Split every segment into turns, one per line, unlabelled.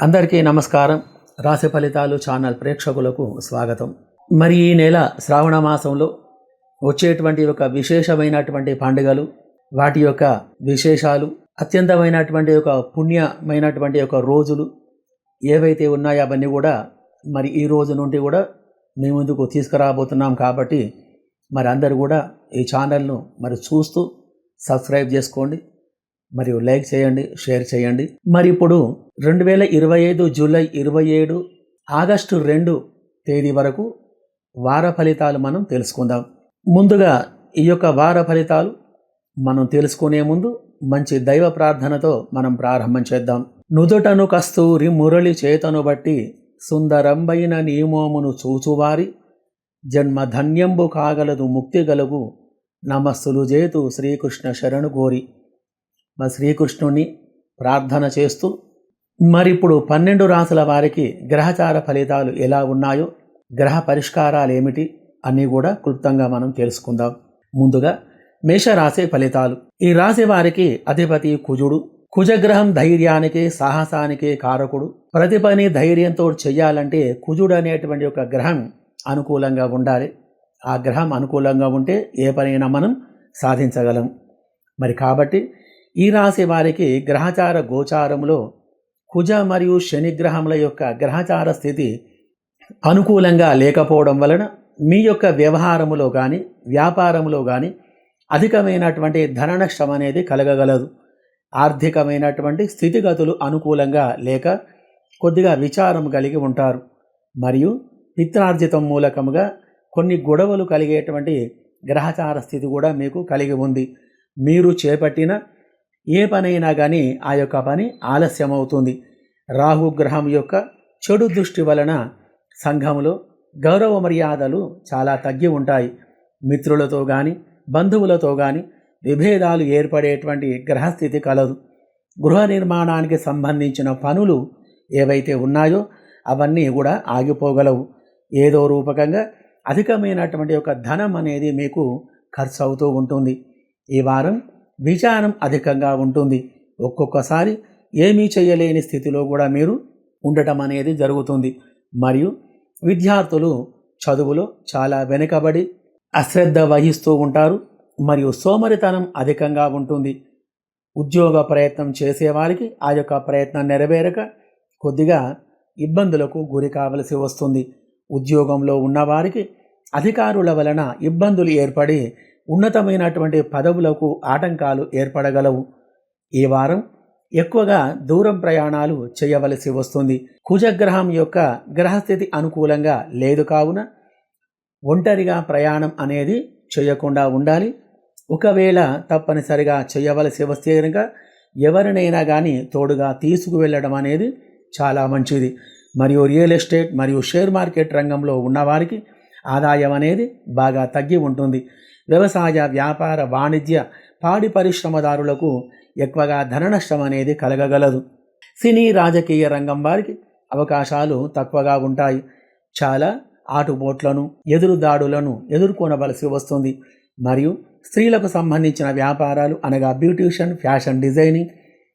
అందరికీ నమస్కారం. రాశి ఫలితాలు ఛానల్ ప్రేక్షకులకు స్వాగతం. మరి ఈ నెల శ్రావణ మాసంలో వచ్చేటువంటి ఒక విశేషమైనటువంటి పండుగలు, వాటి యొక్క విశేషాలు, అత్యంతమైనటువంటి ఒక పుణ్యమైనటువంటి ఒక రోజులు ఏవైతే ఉన్నాయో అవన్నీ కూడా మరి ఈ రోజు నుండి కూడా మీ ముందుకు తీసుకురాబోతున్నాం. కాబట్టి మరి అందరూ కూడా ఈ ఛానల్ను మరి చూస్తూ సబ్స్క్రైబ్ చేసుకోండి, మరియు లైక్ చేయండి, షేర్ చేయండి. మరి ఇప్పుడు 2025 జూలై 27 ఆగస్టు 2 తేదీ వరకు వార ఫలితాలు మనం తెలుసుకుందాం. ముందుగా ఈ యొక్క వార ఫలితాలు మనం తెలుసుకునే ముందు మంచి దైవ ప్రార్థనతో మనం ప్రారంభం చేద్దాం. నుదుటను కస్తూరి మురళి చేతను బట్టి సుందరంబైన నియమోమును చూచువారి జన్మ ధన్యంబు కాగలదు ముక్తి గలుగు నమస్సులు చేతు శ్రీకృష్ణ శరణు గోరి. మరి శ్రీకృష్ణుని ప్రార్థన చేస్తూ మరి ఇప్పుడు 12 రాసుల వారికి గ్రహచార ఫలితాలు ఎలా ఉన్నాయో, గ్రహ పరిష్కారాలు ఏమిటి అన్నీ కూడా క్లుప్తంగా మనం తెలుసుకుందాం. ముందుగా మేషరాశి ఫలితాలు. ఈ రాశి వారికి అధిపతి కుజుడు. కుజగ్రహం ధైర్యానికి, సాహసానికి కారకుడు. ప్రతి పని ధైర్యంతో చెయ్యాలంటే కుజుడు అనేటువంటి ఒక గ్రహం అనుకూలంగా ఉండాలి. ఆ గ్రహం అనుకూలంగా ఉంటే ఏ పనైనా మనం సాధించగలం. మరి కాబట్టి ఈ రాశి వారికి గ్రహచార గోచారంలో కుజ మరియు శని గ్రహముల యొక్క గ్రహచార స్థితి అనుకూలంగా లేకపోవడం వలన మీ యొక్క వ్యవహారములో కానీ వ్యాపారములో కానీ అధికమైనటువంటి ధన నష్టం అనేది కలగగలదు. ఆర్థికమైనటువంటి స్థితిగతులు అనుకూలంగా లేక కొద్దిగా విచారం కలిగి ఉంటారు. మరియు పిత్రార్జితం మూలకముగా కొన్ని గొడవలు కలిగేటువంటి గ్రహచార స్థితి కూడా మీకు కలిగి ఉంది. మీరు చేపట్టిన ఏ పనైనా కానీ ఆ యొక్క పని ఆలస్యమవుతుంది. రాహుగ్రహం యొక్క చెడు దృష్టి వలన సంఘములో గౌరవ మర్యాదలు చాలా తగ్గి ఉంటాయి. మిత్రులతో కానీ బంధువులతో కానీ విభేదాలు ఏర్పడేటువంటి గ్రహస్థితి కలదు. గృహ నిర్మాణానికి సంబంధించిన పనులు ఏవైతే ఉన్నాయో అవన్నీ కూడా ఆగిపోగలవు. ఏదో రూపకంగా అధికమైనటువంటి ఒక ధనం అనేది మీకు ఖర్చు అవుతూ ఉంటుంది. ఈ వారం విచారం అధికంగా ఉంటుంది. ఒక్కొక్కసారి ఏమీ చేయలేని స్థితిలో కూడా మీరు ఉండటం అనేది జరుగుతుంది. మరియు విద్యార్థులు చదువులో చాలా వెనుకబడి అశ్రద్ధ వహిస్తూ ఉంటారు. మరియు సోమరితనం అధికంగా ఉంటుంది. ఉద్యోగ ప్రయత్నం చేసేవారికి ఆ యొక్క ప్రయత్నం నెరవేరక కొద్దిగా ఇబ్బందులకు గురి కావలసి వస్తుంది. ఉద్యోగంలో ఉన్నవారికి అధికారుల వలన ఇబ్బందులు ఏర్పడి ఉన్నతమైనటువంటి పదవులకు ఆటంకాలు ఏర్పడగలవు. ఈ వారం ఎక్కువగా దూరం ప్రయాణాలు చేయవలసి వస్తుంది. కుజగ్రహం యొక్క గ్రహస్థితి అనుకూలంగా లేదు కావున ఒంటరిగా ప్రయాణం అనేది చేయకుండా ఉండాలి. ఒకవేళ తప్పనిసరిగా చేయవలసి వస్తే కనుక ఎవరినైనా కానీ తోడుగా తీసుకువెళ్ళడం అనేది చాలా మంచిది. మరియు రియల్ ఎస్టేట్ మరియు షేర్ మార్కెట్ రంగంలో ఉన్నవారికి ఆదాయం అనేది బాగా తగ్గి ఉంటుంది. వ్యవసాయ, వ్యాపార, వాణిజ్య, పాడి పరిశ్రమదారులకు ఎక్కువగా ధన నష్టం అనేది కలగగలదు. సినీ, రాజకీయ రంగం వారికి అవకాశాలు తక్కువగా ఉంటాయి. చాలా ఆటుపోట్లను, ఎదురుదాడులను ఎదుర్కొనవలసి వస్తుంది. మరియు స్త్రీలకు సంబంధించిన వ్యాపారాలు అనగా beautician, fashion designing,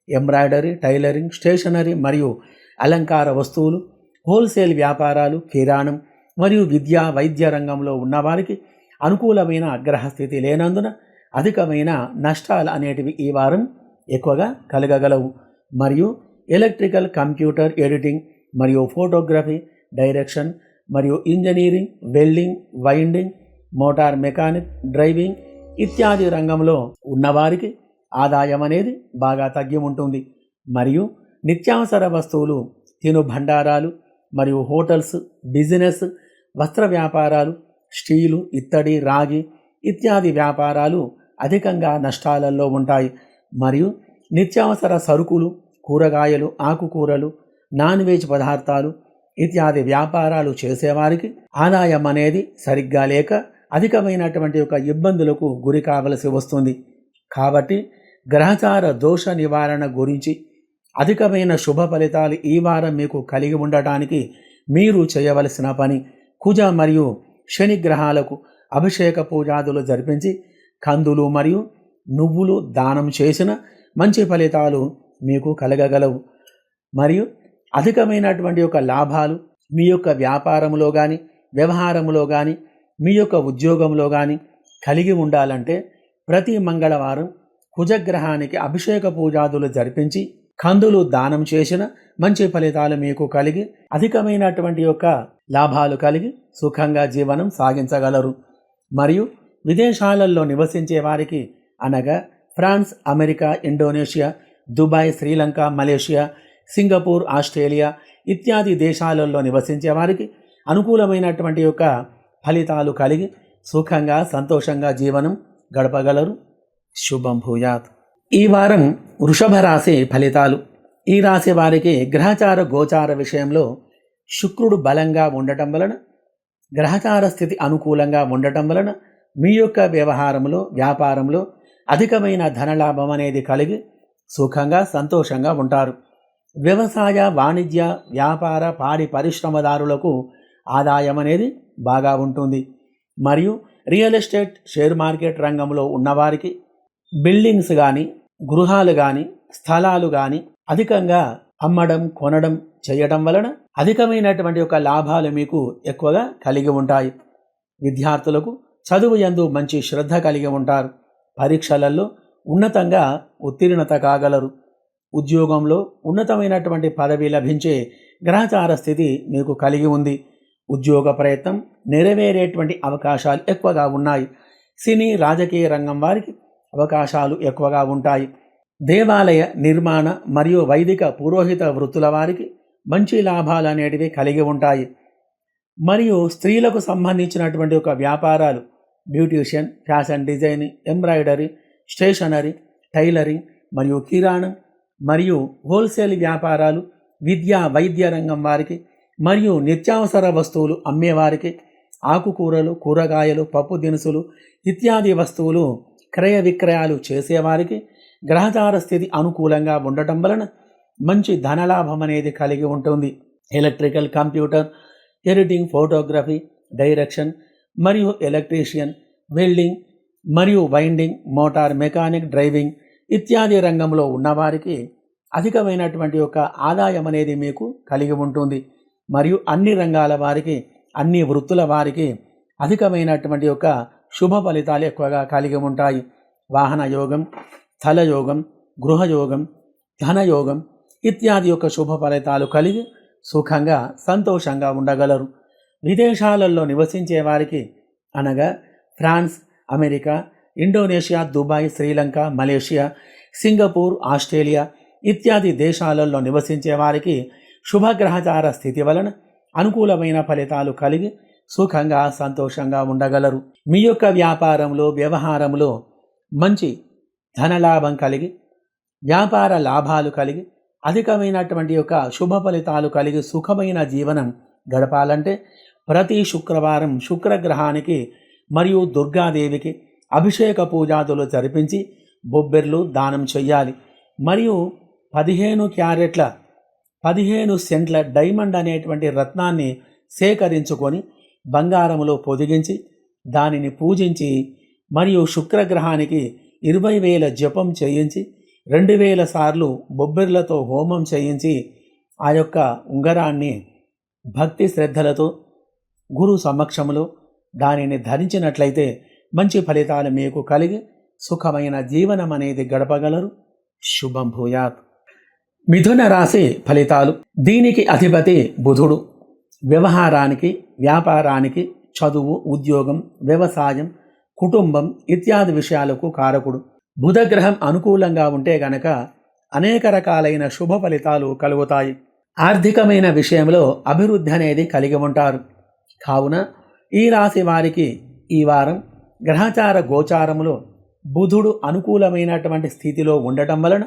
embroidery, tailoring, stationery మరియు అలంకార వస్తువులు, హోల్సేల్ వ్యాపారాలు, కిరాణం మరియు విద్యా, వైద్య రంగంలో ఉన్నవారికి అనుకూలమైన గ్రహస్థితి లేనందున అధికమైన నష్టాలు అనేటివి ఈ వారం ఎక్కువగా కలగగలవు. మరియు ఎలక్ట్రికల్, కంప్యూటర్, ఎడిటింగ్ మరియు ఫోటోగ్రఫీ, డైరెక్షన్ మరియు engineering, welding, winding, motor mechanic, driving ఇత్యాది రంగంలో ఉన్నవారికి ఆదాయం అనేది బాగా తగ్గి ఉంటుంది. మరియు నిత్యావసర వస్తువులు, తినుబండారాలు మరియు హోటల్స్, బిజినెస్, వస్త్ర వ్యాపారాలు, స్టీలు, ఇత్తడి, రాగి ఇత్యాది వ్యాపారాలు అధికంగా నష్టాలలో ఉంటాయి. మరియు నిత్యావసర సరుకులు, కూరగాయలు, ఆకుకూరలు, నాన్ వెజ్ పదార్థాలు ఇత్యాది వ్యాపారాలు చేసేవారికి ఆదాయం అనేది సరిగ్గా లేక అధికమైనటువంటి ఒక ఇబ్బందులకు గురి కావలసి వస్తుంది. కాబట్టి గ్రహచార దోష నివారణ గురించి అధికమైన శుభ ఫలితాలు ఈ వారం మీకు కలిగి ఉండటానికి మీరు చేయవలసిన పని కుజ మరియు శని గ్రహాలకు అభిషేక పూజాదులు జరిపించి కందులు మరియు నువ్వులు దానం చేసిన మంచి ఫలితాలు మీకు కలగగలవు. మరియు అధికమైనటువంటి యొక్క లాభాలు మీ యొక్క వ్యాపారంలో కానీ వ్యవహారంలో కానీ మీ యొక్క ఉద్యోగంలో కానీ కలిగి ఉండాలంటే ప్రతి మంగళవారం కుజగ్రహానికి అభిషేక పూజాదులు జరిపించి కందులు దానం చేసిన మంచి ఫలితాలు మీకు కలిగి అధికమైనటువంటి యొక్క లాభాలు కలిగి సుఖంగా జీవనం సాగించగలరు. మరియు విదేశాలలో నివసించే వారికి అనగా France, America, Indonesia, Dubai, Sri Lanka, Malaysia, Singapore, Australia ఇత్యాది దేశాలలో నివసించే వారికి అనుకూలమైనటువంటి యొక్క ఫలితాలు కలిగి సుఖంగా సంతోషంగా జీవనం గడపగలరు. శుభం భూయాత్. ఈ వారం వృషభ రాశి ఫలితాలు. ఈ రాశి వారికి గ్రహచార గోచార విషయంలో శుక్రుడు బలంగా ఉండటం వలన, గ్రహచార స్థితి అనుకూలంగా ఉండటం వలన మీ యొక్క వ్యవహారంలో వ్యాపారంలో అధికమైన ధనలాభం అనేది కలిగి సుఖంగా సంతోషంగా ఉంటారు. వ్యవసాయ, వాణిజ్య, వ్యాపార, పాడి పరిశ్రమదారులకు ఆదాయం అనేది బాగా ఉంటుంది. మరియు రియల్ ఎస్టేట్, షేర్ మార్కెట్ రంగంలో ఉన్నవారికి బిల్డింగ్స్ కానీ, గృహాలు కానీ, స్థలాలు కానీ అధికంగా అమ్మడం, కొనడం చేయడం వలన అధికమైనటువంటి యొక్క లాభాలు మీకు ఎక్కువగా కలిగి ఉంటాయి. విద్యార్థులకు చదువు యందు మంచి శ్రద్ధ కలిగి ఉంటారు. పరీక్షలలో ఉన్నతంగా ఉత్తీర్ణత కాగలరు. ఉద్యోగంలో ఉన్నతమైనటువంటి పదవి లభించే గ్రహచార స్థితి మీకు కలిగి ఉంది. ఉద్యోగ ప్రయత్నం నెరవేరేటువంటి అవకాశాలు ఎక్కువగా ఉన్నాయి. సినీ, రాజకీయ రంగం వారికి అవకాశాలు ఎక్కువగా ఉంటాయి. దేవాలయ నిర్మాణ మరియు వైదిక పురోహిత వృత్తుల వారికి మంచి లాభాలు అనేటివి కలిగి ఉంటాయి. మరియు స్త్రీలకు సంబంధించినటువంటి ఒక వ్యాపారాలు beautician, fashion designing, embroidery, stationery, tailoring మరియు కిరాణం మరియు హోల్సేల్ వ్యాపారాలు, విద్యా వైద్య రంగం వారికి మరియు నిత్యావసర వస్తువులు అమ్మేవారికి, ఆకుకూరలు, కూరగాయలు, పప్పు దినుసులు ఇత్యాది వస్తువులు క్రయ విక్రయాలు చేసేవారికి గ్రహచార స్థితి అనుకూలంగా ఉండటం వలన మంచి ధనలాభం అనేది కలిగి ఉంటుంది. Electrical, computer, editing, photography, direction మరియు ఎలక్ట్రీషియన్, వెల్డింగ్ మరియు వైండింగ్, మోటార్ మెకానిక్, డ్రైవింగ్ ఇత్యాది రంగంలో ఉన్నవారికి అధికమైనటువంటి యొక్క ఆదాయం అనేది మీకు కలిగి ఉంటుంది. మరియు అన్ని రంగాల వారికి, అన్ని వృత్తుల వారికి అధికమైనటువంటి యొక్క శుభ ఫలితాలు ఎక్కువగా కలిగి ఉంటాయి. వాహన యోగం, స్థల యోగం, గృహయోగం, ధనయోగం ఇత్యాది యొక్క శుభ ఫలితాలు కలిగి సుఖంగా సంతోషంగా ఉండగలరు. విదేశాలలో నివసించే వారికి అనగా France, America, Indonesia, Dubai, Sri Lanka, Malaysia, Singapore, Australia ఇత్యాది దేశాలలో నివసించే వారికి శుభగ్రహచార స్థితి వలన అనుకూలమైన ఫలితాలు కలిగి సుఖంగా సంతోషంగా ఉండగలరు. మీ యొక్క వ్యాపారంలో వ్యవహారంలో మంచి ధనలాభం కలిగి, వ్యాపార లాభాలు కలిగి, అధికమైనటువంటి యొక్క శుభ ఫలితాలు కలిగి సుఖమైన జీవనం గడపాలంటే ప్రతి శుక్రవారం శుక్రగ్రహానికి మరియు దుర్గాదేవికి అభిషేక పూజాదులు జరిపించి బొబ్బెర్లు దానం చెయ్యాలి. మరియు 15 క్యారెట్ల 15 సెంట్ల డైమండ్ అనేటువంటి రత్నాన్ని సేకరించుకొని బంగారములో పొదిగించి దానిని పూజించి మరియు శుక్రగ్రహానికి 20,000 జపం చేయించి 2,000 సార్లు బొబ్బెర్లతో హోమం చేయించి ఆ యొక్క ఉంగరాన్ని భక్తి శ్రద్ధలతో గురు సమక్షంలో దానిని ధరించినట్లయితే మంచి ఫలితాలు మీకు కలిగి సుఖమైన జీవనం అనేది గడపగలరు. శుభం భూయాత్. మిథున రాశి ఫలితాలు. దీనికి అధిపతి బుధుడు. వ్యవహారానికి, వ్యాపారానికి, చదువు, ఉద్యోగం, వ్యవసాయం, కుటుంబం ఇత్యాది విషయాలకు కారకుడు. బుధగ్రహం అనుకూలంగా ఉంటే గనక అనేక రకాలైన శుభ ఫలితాలు కలుగుతాయి. ఆర్థికమైన విషయంలో అభివృద్ధి అనేది కలిగి ఉంటారు. కావున ఈ రాశి వారికి ఈ వారం గ్రహచార గోచారములో బుధుడు అనుకూలమైనటువంటి స్థితిలో ఉండటం వలన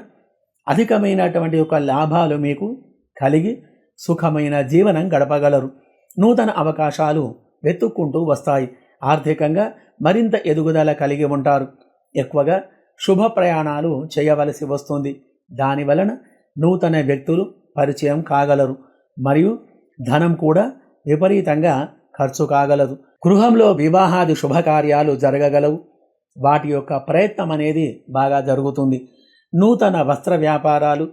అధికమైనటువంటి యొక్క లాభాలు మీకు కలిగి సుఖమైన జీవనం గడపగలరు. నూతన అవకాశాలు వెతుక్కుంటూ వస్తాయి. ఆర్థికంగా మరింత ఎదుగుదల కలిగి ఉంటారు. ఎక్కువగా శుభ ప్రయాణాలు చేయవలసి వస్తుంది. దాని వలన నూతన వ్యక్తులు పరిచయం కాగలరు. మరియు ధనం కూడా విపరీతంగా ఖర్చు కాగలదు. గృహంలో వివాహాది శుభకార్యాలు జరగగలవు. వాటి యొక్క ప్రయత్నం అనేది బాగా జరుగుతుంది. నూతన వస్త్ర వ్యాపారాలు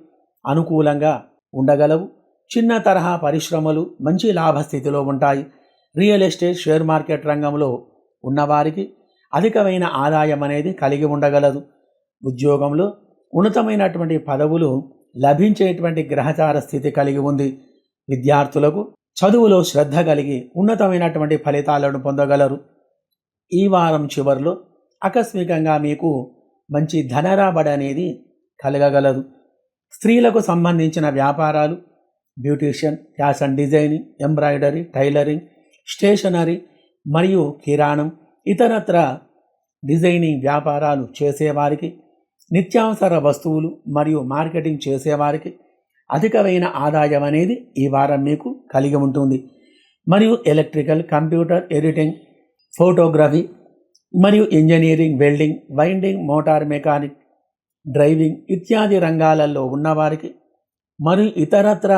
అనుకూలంగా ఉండగలవు. చిన్న తరహా పరిశ్రమలు మంచి లాభస్థితిలో ఉంటాయి. రియల్ ఎస్టేట్, షేర్ మార్కెట్ రంగంలో ఉన్నవారికి అధికమైన ఆదాయం అనేది కలిగి ఉండగలదు. ఉద్యోగంలో ఉన్నతమైనటువంటి పదవులు లభించేటువంటి గ్రహచార స్థితి కలిగి ఉంది. విద్యార్థులకు చదువులో శ్రద్ధ కలిగి ఉన్నతమైనటువంటి ఫలితాలను పొందగలరు. ఈ వారం చివరిలో ఆకస్మికంగా మీకు మంచి ధనరాబడి అనేది కలగగలదు. స్త్రీలకు సంబంధించిన వ్యాపారాలు, beautician, fashion designing, embroidery, tailoring, stationery మరియు కిరాణం, ఇతరత్ర డిజైనింగ్ వ్యాపారాలు చేసేవారికి, నిత్యావసర వస్తువులు మరియు మార్కెటింగ్ చేసేవారికి అధికమైన ఆదాయం అనేది ఈ వారం మీకు కలిగి ఉంటుంది. మరియు ఎలక్ట్రికల్, కంప్యూటర్, ఎడిటింగ్, ఫోటోగ్రఫీ మరియు engineering, welding, winding, motor mechanic, driving ఇత్యాది రంగాలలో ఉన్నవారికి మరియు ఇతరత్ర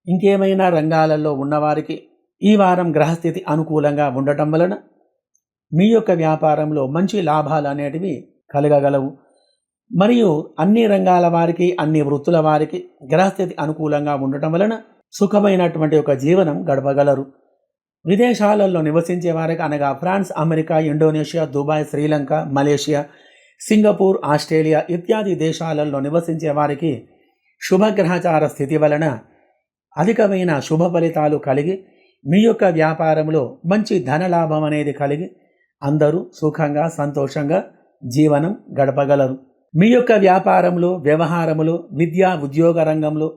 ఇంకేమైనా రంగాలలో ఉన్నవారికి ఈ వారం గ్రహస్థితి అనుకూలంగా ఉండటం వలన మీ యొక్క వ్యాపారంలో మంచి లాభాలు అనేటివి కలగగలవు. మరియు అన్ని రంగాల వారికి, అన్ని వృత్తుల వారికి గ్రహస్థితి అనుకూలంగా ఉండటం వలన సుఖమైనటువంటి ఒక జీవనం గడపగలరు. విదేశాలలో నివసించే వారికి అనగా France, America, Indonesia, Dubai, Sri Lanka, Malaysia, Singapore, Australia ఇత్యాది దేశాలలో నివసించే వారికి శుభగ్రహచార స్థితి వలన అధికమైన శుభ ఫలితాలు కలిగి మీ యొక్క వ్యాపారంలో మంచి ధనలాభం అనేది కలిగి అందరూ సుఖంగా, సంతోషంగా జీవనం గడపగలరు. మీ యొక్క వ్యాపారంలో, వ్యవహారములో, విద్యా ఉద్యోగ రంగంలో,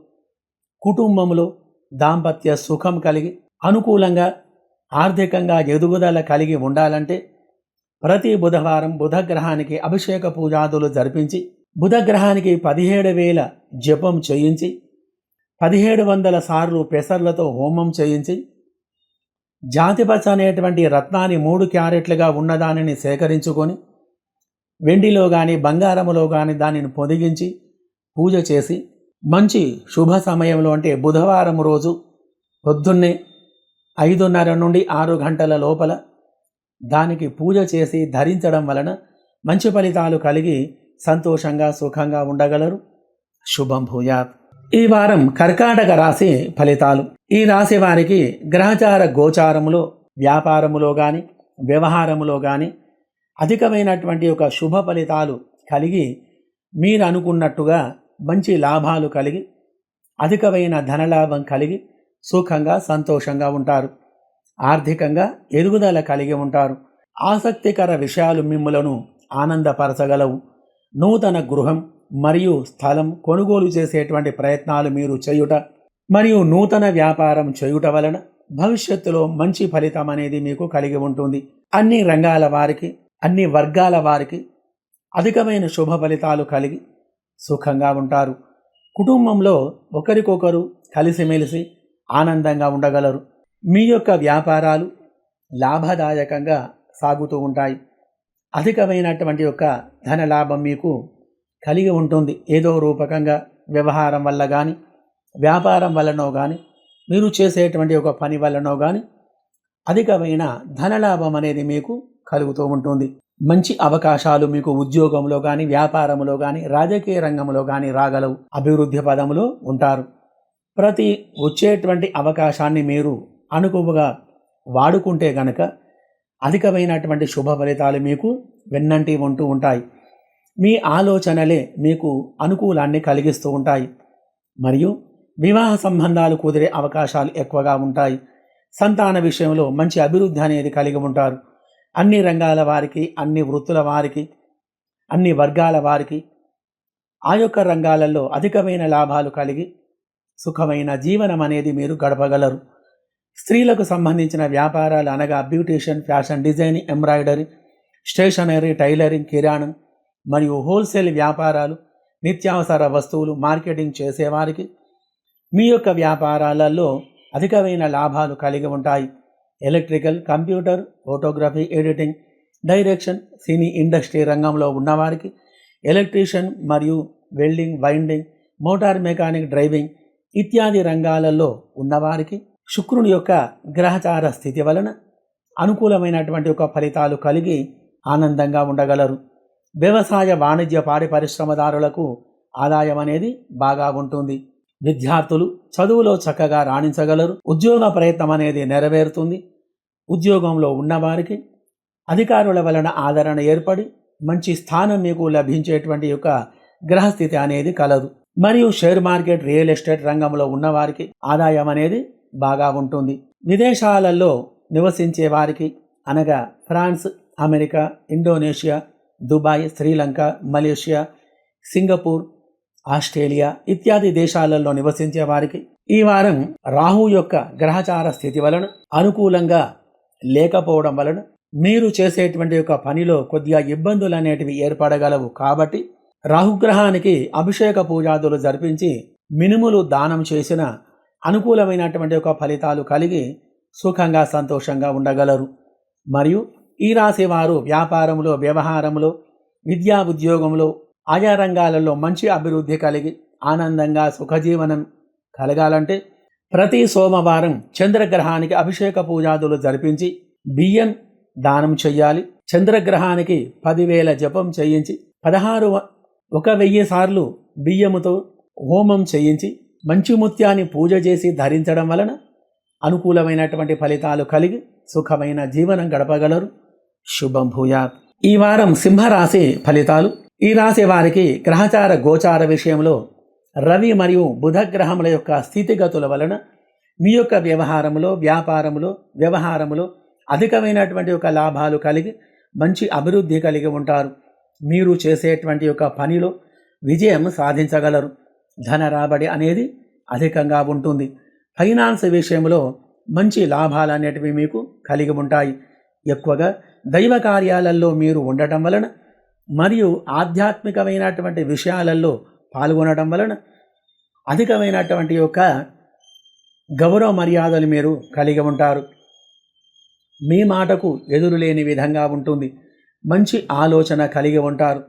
కుటుంబంలో దాంపత్య సుఖం కలిగి అనుకూలంగా ఆర్థికంగా ఎదుగుదల కలిగి ఉండాలంటే ప్రతి బుధవారం బుధగ్రహానికి అభిషేక పూజాదులు జరిపించి బుధగ్రహానికి 17,000 జపం చేయించి 1700 సార్లు పెసర్లతో హోమం చేయించి జాతిపచ్చ అనేటువంటి రత్నాన్ని 3 క్యారెట్లుగా ఉన్నదానిని సేకరించుకొని వెండిలో కానీ బంగారములో కానీ దానిని పొదిగించి పూజ చేసి మంచి శుభ సమయంలో అంటే బుధవారం రోజు పొద్దున్నే 5:30 నుండి 6 గంటల లోపల దానికి పూజ చేసి ధరించడం వలన మంచి ఫలితాలు కలిగి సంతోషంగా, సుఖంగా ఉండగలరు. శుభం భూయాత్. ఈ వారం కర్కాటక రాశి ఫలితాలు. ఈ రాశి వారికి గ్రహచార గోచారములో, వ్యాపారములో కానీ వ్యవహారములో కానీ అధికమైనటువంటి ఒక శుభ ఫలితాలు కలిగి మీరు అనుకున్నట్టుగా మంచి లాభాలు కలిగి అధికమైన ధనలాభం కలిగి సుఖంగా, సంతోషంగా ఉంటారు. ఆర్థికంగా ఎదుగుదల కలిగి ఉంటారు. ఆసక్తికర విషయాలు మిమ్ములను ఆనందపరచగలవు. నూతన గృహం మరియు స్థలం కొనుగోలు చేసేటువంటి ప్రయత్నాలు మీరు చేయుట మరియు నూతన వ్యాపారం చేయుట వలన భవిష్యత్తులో మంచి ఫలితం అనేది మీకు కలిగి ఉంటుంది. అన్ని రంగాల వారికి, అన్ని వర్గాల వారికి అధికమైన శుభ ఫలితాలు కలిగి సుఖంగా ఉంటారు. కుటుంబంలో ఒకరికొకరు కలిసిమెలిసి ఆనందంగా ఉండగలరు. మీ యొక్క వ్యాపారాలు లాభదాయకంగా సాగుతూ ఉంటాయి. అధికమైనటువంటి యొక్క ధనలాభం మీకు కలిగి ఉంటుంది. ఏదో రూపకంగా వ్యవహారం వల్ల కానీ, వ్యాపారం వల్లనో కానీ, మీరు చేసేటువంటి ఒక పని వల్లనో కానీ అధికమైన ధనలాభం అనేది మీకు కలుగుతూ ఉంటుంది. మంచి అవకాశాలు మీకు ఉద్యోగంలో కానీ, వ్యాపారంలో కానీ, రాజకీయ రంగంలో కానీ రాగలవు. అభివృద్ధి పదంలో ఉంటారు. ప్రతి వచ్చేటువంటి అవకాశాన్ని మీరు అనుకువగా వాడుకుంటే గనక అధికమైనటువంటి శుభ ఫలితాలు మీకు వెన్నంటి ఉంటూ ఉంటాయి. మీ ఆలోచనలే మీకు అనుకూలాన్ని కలిగిస్తూ ఉంటాయి. మరియు వివాహ సంబంధాలు కుదిరే అవకాశాలు ఎక్కువగా ఉంటాయి. సంతాన విషయంలో మంచి అభివృద్ధి అనేది కలిగి ఉంటారు. అన్ని రంగాల వారికి, అన్ని వృత్తుల వారికి, అన్ని వర్గాల వారికి ఆ యొక్క రంగాలలో అధికమైన లాభాలు కలిగి సుఖమైన జీవనం అనేది మీరు గడపగలరు. స్త్రీలకు సంబంధించిన వ్యాపారాలు అనగా beautician, fashion designing, embroidery, stationery, tailoring, కిరాణం మరియు హోల్సేల్ వ్యాపారాలు, నిత్యావసర వస్తువులు మార్కెటింగ్ చేసేవారికి మీ యొక్క వ్యాపారాలలో అధికమైన లాభాలు కలిగి ఉంటాయి. Electrical, computer, photography, editing, direction, cine industry రంగంలో ఉన్నవారికి, ఎలక్ట్రీషియన్ మరియు welding, winding, motor mechanic, driving ఇత్యాది రంగాలలో ఉన్నవారికి శుక్రుని యొక్క గ్రహచార స్థితి వలన అనుకూలమైనటువంటి ఒక ఫలితాలు కలిగి ఆనందంగా ఉండగలరు. వ్యవసాయ, వాణిజ్య, పాడి పరిశ్రమదారులకు ఆదాయం అనేది బాగా ఉంటుంది. విద్యార్థులు చదువులో చక్కగా రాణించగలరు. ఉద్యోగ ప్రయత్నం అనేది నెరవేరుతుంది. ఉద్యోగంలో ఉన్నవారికి అధికారుల వలన ఆదరణ ఏర్పడి మంచి స్థానం మీకు లభించేటువంటి యొక్క గ్రహస్థితి అనేది కలదు. మరియు షేర్ మార్కెట్, రియల్ ఎస్టేట్ రంగంలో ఉన్నవారికి ఆదాయం అనేది బాగా ఉంటుంది. విదేశాలలో నివసించే వారికి అనగా France, America, Indonesia, Dubai, Sri Lanka, Malaysia, Singapore, Australia ఇత్యాది దేశాలలో నివసించే వారికి ఈ వారం రాహు యొక్క గ్రహచార స్థితి వలన అనుకూలంగా లేకపోవడం వలన మీరు చేసేటువంటి యొక్క పనిలో కొద్దిగా ఇబ్బందులు అనేటివి ఏర్పడగలవు. కాబట్టి రాహుగ్రహానికి అభిషేక పూజాదులు జరిపించి మినుములు దానం చేసిన అనుకూలమైనటువంటి యొక్క ఫలితాలు కలిగి సుఖంగా సంతోషంగా ఉండగలరు. మరియు ఈ రాశి వారు వ్యాపారంలో, వ్యవహారంలో, విద్యా ఉద్యోగంలో ఆయా రంగాలలో మంచి అభివృద్ధి కలిగి ఆనందంగా సుఖజీవనం కలగాలంటే ప్రతి సోమవారం చంద్రగ్రహానికి అభిషేక పూజాదులు జరిపించి బియ్యం దానం చెయ్యాలి. చంద్రగ్రహానికి 10,000 జపం చేయించి 1,000 సార్లు బియ్యముతో హోమం చేయించి మంచి ముత్యాన్ని పూజ చేసి ధరించడం వలన అనుకూలమైనటువంటి ఫలితాలు కలిగి సుఖమైన జీవనం గడపగలరు. శుభం భూయాత్. ఈ వారం సింహరాశి ఫలితాలు. ఈ రాశి వారికి గ్రహచార గోచార విషయంలో రవి మరియు బుధ గ్రహముల యొక్క స్థితిగతుల వలన మీ యొక్క వ్యవహారములో అధికమైనటువంటి యొక్క లాభాలు కలిగి మంచి అభివృద్ధి కలిగి ఉంటారు. మీరు చేసేటువంటి యొక్క పనిలో విజయం సాధించగలరు. ధన రాబడి అనేది అధికంగా ఉంటుంది. ఫైనాన్స్ విషయంలో మంచి లాభాలు అనేటివి మీకు కలిగి ఉంటాయి. ఎక్కువగా దైవ కార్యాలలో మీరు ఉండటం వలన మరియు ఆధ్యాత్మికమైనటువంటి విషయాలలో పాల్గొనడం వలన అధికమైనటువంటి యొక్క గౌరవ మర్యాదలు మీరు కలిగి ఉంటారు. మీ మాటకు ఎదురులేని విధంగా ఉంటుంది. మంచి ఆలోచన కలిగి ఉంటారు.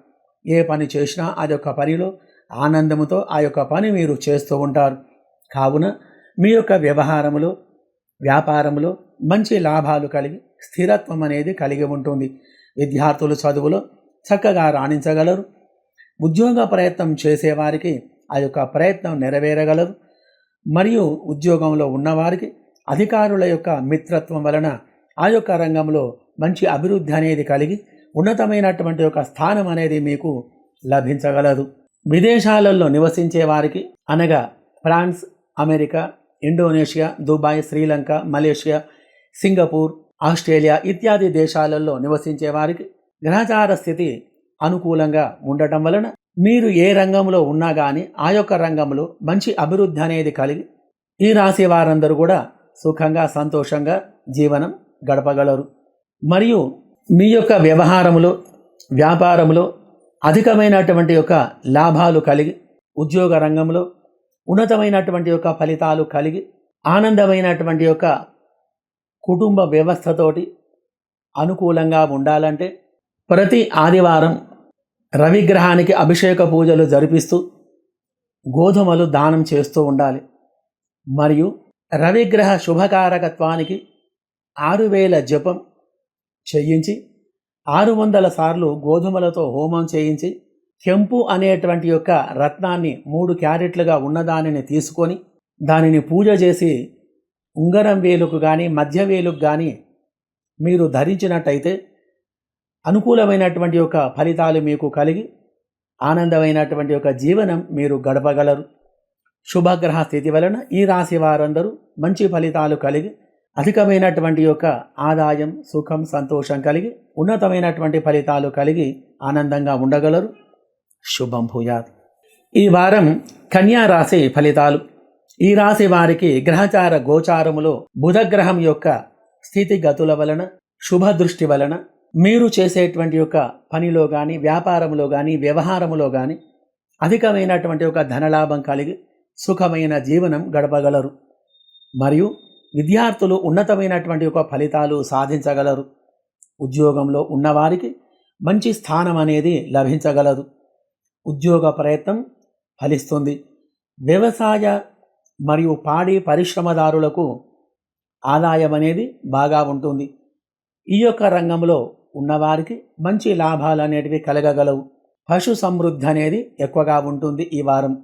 ఏ పని చేసినా అదొక పనిలో ఆనందముతో ఆ యొక్క పని మీరు చేస్తూ ఉంటారు. కావున మీ యొక్క వ్యాపారంలో మంచి లాభాలు కలిగి స్థిరత్వం అనేది కలిగి ఉంటుంది. విద్యార్థులు చదువులో చక్కగా రాణించగలరు. ఉద్యోగ ప్రయత్నం చేసేవారికి ఆ యొక్క ప్రయత్నం నెరవేరగలరు. మరియు ఉద్యోగంలో ఉన్నవారికి అధికారుల యొక్క మిత్రత్వం వలన ఆ యొక్క రంగంలో మంచి అభివృద్ధి అనేది కలిగి ఉన్నతమైనటువంటి ఒక స్థానం అనేది మీకు లభించగలదు. విదేశాలలో నివసించే వారికి అనగా France, America, Indonesia, Dubai, Sri Lanka, Malaysia, Singapore, Australia ఇత్యాది దేశాలలో నివసించే వారికి గ్రహచార స్థితి అనుకూలంగా ఉండటం వలన మీరు ఏ రంగంలో ఉన్నా కానీ ఆ యొక్క రంగంలో మంచి అభివృద్ధి అనేది కలిగి ఈ రాశి వారందరూ కూడా సుఖంగా సంతోషంగా జీవనం గడపగలరు. మరియు మీ యొక్క వ్యాపారంలో అధికమైనటువంటి యొక్క లాభాలు కలిగి ఉద్యోగ రంగంలో ఉన్నతమైనటువంటి యొక్క ఫలితాలు కలిగి ఆనందమైనటువంటి యొక్క కుటుంబ వ్యవస్థతోటి అనుకూలంగా ఉండాలంటే ప్రతి ఆదివారం రవిగ్రహానికి అభిషేక పూజలు జరిపిస్తూ గోధుమలు దానం చేస్తూ ఉండాలి. మరియు రవిగ్రహ శుభకారకత్వానికి 6,000 జపం చేయించి 600 సార్లు గోధుమలతో హోమం చేయించి కెంపు అనేటువంటి యొక్క రత్నాన్ని 3 క్యారెట్లుగా ఉన్నదానిని తీసుకొని దానిని పూజ చేసి ఉంగరం వేలుకు కానీ మధ్య వేలుకు కానీ మీరు ధరించినట్టయితే అనుకూలమైనటువంటి యొక్క ఫలితాలు మీకు కలిగి ఆనందమైనటువంటి యొక్క జీవనం మీరు గడపగలరు. శుభగ్రహ స్థితి వలన ఈ రాశి వారందరూ మంచి ఫలితాలు కలిగి అధికమైనటువంటి యొక్క ఆదాయం, సుఖం, సంతోషం కలిగి ఉన్నతమైనటువంటి ఫలితాలు కలిగి ఆనందంగా ఉండగలరు. శుభం భూయాత్. ఈ వారం కన్యా రాశి ఫలితాలు. ఈ రాశి వారికి గ్రహచార గోచారములో బుధగ్రహం యొక్క స్థితిగతుల వలన శుభ దృష్టి వలన మీరు చేసేటువంటి యొక్క పనిలో కానీ వ్యాపారంలో కానీ వ్యవహారములో కానీ అధికమైనటువంటి ఒక ధనలాభం కలిగి సుఖమైన జీవనం గడపగలరు. మరియు విద్యార్థులు ఉన్నతమైనటువంటి ఒక ఫలితాలు సాధించగలరు. ఉద్యోగంలో ఉన్నవారికి మంచి స్థానం అనేది లభించగలదు. ఉద్యోగ ప్రయత్నం ఫలిస్తుంది. వ్యవసాయ మరియు పాడి పరిశ్రమదారులకు ఆదాయం అనేది బాగా ఉంటుంది. ఈ యొక్క రంగంలో ఉన్నవారికి మంచి లాభాలు అనేటివి కలగగలవు. పశు సమృద్ధి అనేది ఎక్కువగా ఉంటుంది ఈ వారం.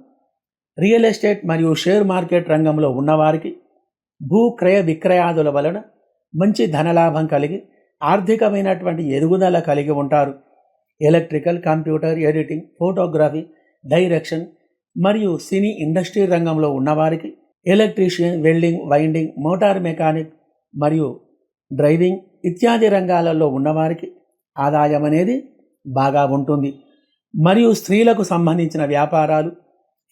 రియల్ ఎస్టేట్ మరియు షేర్ మార్కెట్ రంగంలో ఉన్నవారికి భూ క్రయ విక్రయాదుల వలన మంచి ధనలాభం కలిగి ఆర్థికమైనటువంటి ఎదుగుదల కలిగి ఉంటారు. Electrical, computer, editing, photography, direction మరియు సినీ ఇండస్ట్రీ రంగంలో ఉన్నవారికి electrician, welding, winding, motor mechanic మరియు డ్రైవింగ్ ఇత్యాది రంగాలలో ఉన్నవారికి ఆదాయం అనేది బాగా ఉంటుంది. మరియు స్త్రీలకు సంబంధించిన వ్యాపారాలు,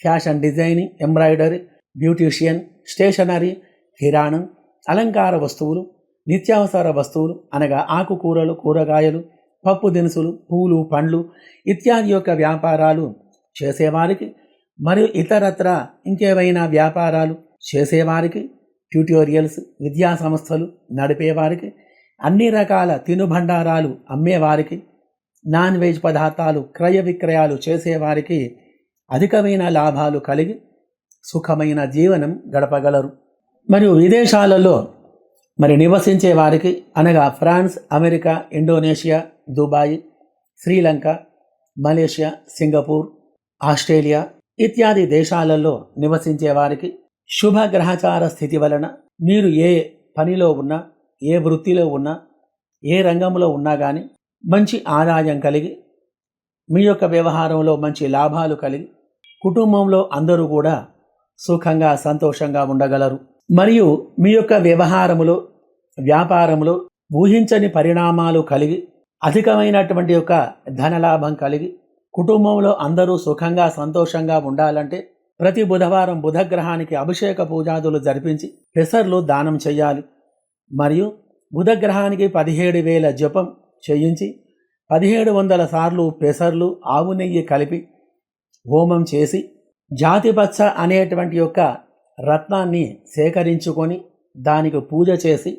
fashion designing, embroidery, beautician, stationery, కిరాణం, అలంకార వస్తువులు, నిత్యావసర వస్తువులు అనగా ఆకుకూరలు, కూరగాయలు, పప్పు దినుసులు, పూలు, పండ్లు ఇత్యాది యొక్క వ్యాపారాలు చేసేవారికి మరియు ఇతరత్ర ఇంకేవైనా వ్యాపారాలు చేసేవారికి, ట్యూటోరియల్స్, విద్యా సంస్థలు నడిపేవారికి, అన్ని రకాల తినుబండారాలు అమ్మేవారికి, నాన్ వెజ్ పదార్థాలు క్రయ విక్రయాలు చేసేవారికి అధికమైన లాభాలు కలిగి సుఖమైన జీవనం గడపగలరు. మరియు విదేశాలలో నివసించే వారికి అనగా France, America, Indonesia, Dubai, Sri Lanka, Malaysia, Singapore, Australia ఇత్యాది దేశాలలో నివసించే వారికి శుభ గ్రహచార స్థితి వలన మీరు ఏ పనిలో ఉన్నా, ఏ వృత్తిలో ఉన్నా, ఏ రంగంలో ఉన్నా కానీ మంచి ఆదాయం కలిగి మీ యొక్క వ్యవహారంలో మంచి లాభాలు కలిగి కుటుంబంలో అందరూ కూడా సుఖంగా సంతోషంగా ఉండగలరు. మరియు మీ యొక్క వ్యవహారములో, వ్యాపారములో ఊహించని పరిణామాలు కలిగి అధికమైనటువంటి యొక్క ధనలాభం కలిగి కుటుంబంలో అందరూ సుఖంగా సంతోషంగా ఉండాలంటే ప్రతి బుధవారం బుధగ్రహానికి అభిషేక పూజాదులు జరిపించి పెసర్లు దానం చేయాలి. మరియు బుధగ్రహానికి 17,000 జపం చేయించి 1700 సార్లు పెసర్లు, ఆవు నెయ్యి కలిపి హోమం చేసి జాతిపచ్చ అనేటువంటి యొక్క రత్నాన్ని సేకరించుకొని దానికి పూజ చేసి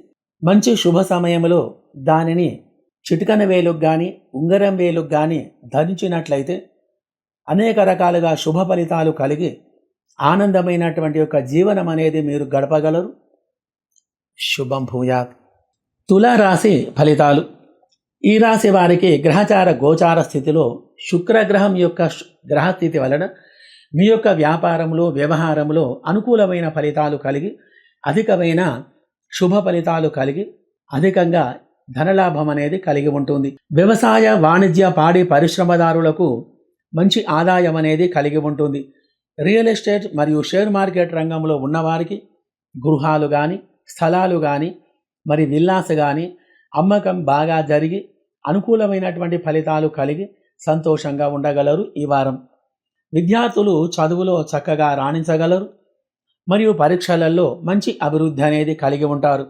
మంచి శుభ సమయంలో దానిని చిటికన వేలుకు కానీ ఉంగరం వేలుకు కానీ ధరించినట్లయితే అనేక రకాలుగా శుభ ఫలితాలు కలిగి ఆనందమైనటువంటి యొక్క జీవనం అనేది మీరు గడపగలరు. శుభం భూయాత్. తులారాశి ఫలితాలు. ఈ రాశి వారికి గ్రహచార గోచార స్థితిలో శుక్రగ్రహం యొక్క గ్రహస్థితి వలన మీ యొక్క వ్యాపారంలో, వ్యవహారంలో అనుకూలమైన ఫలితాలు కలిగి అధికమైన శుభ ఫలితాలు కలిగి అధికంగా ధనలాభం అనేది కలిగి ఉంటుంది. వ్యవసాయ, వాణిజ్య, పాడి పరిశ్రమదారులకు మంచి ఆదాయం అనేది కలిగి ఉంటుంది. రియల్ ఎస్టేట్ మరియు షేర్ మార్కెట్ రంగంలో ఉన్నవారికి గృహాలు కానీ, స్థలాలు కానీ, విల్లాస్ కానీ అమ్మకం బాగా జరిగి అనుకూలమైనటువంటి ఫలితాలు కలిగి సంతోషంగా ఉండగలరు. ఈ వారం విద్యార్థులు చదువులో చక్కగా రాణించగలరు మరియు పరీక్షలలో మంచి అభివృద్ధి అనేది కలిగి ఉంటారు.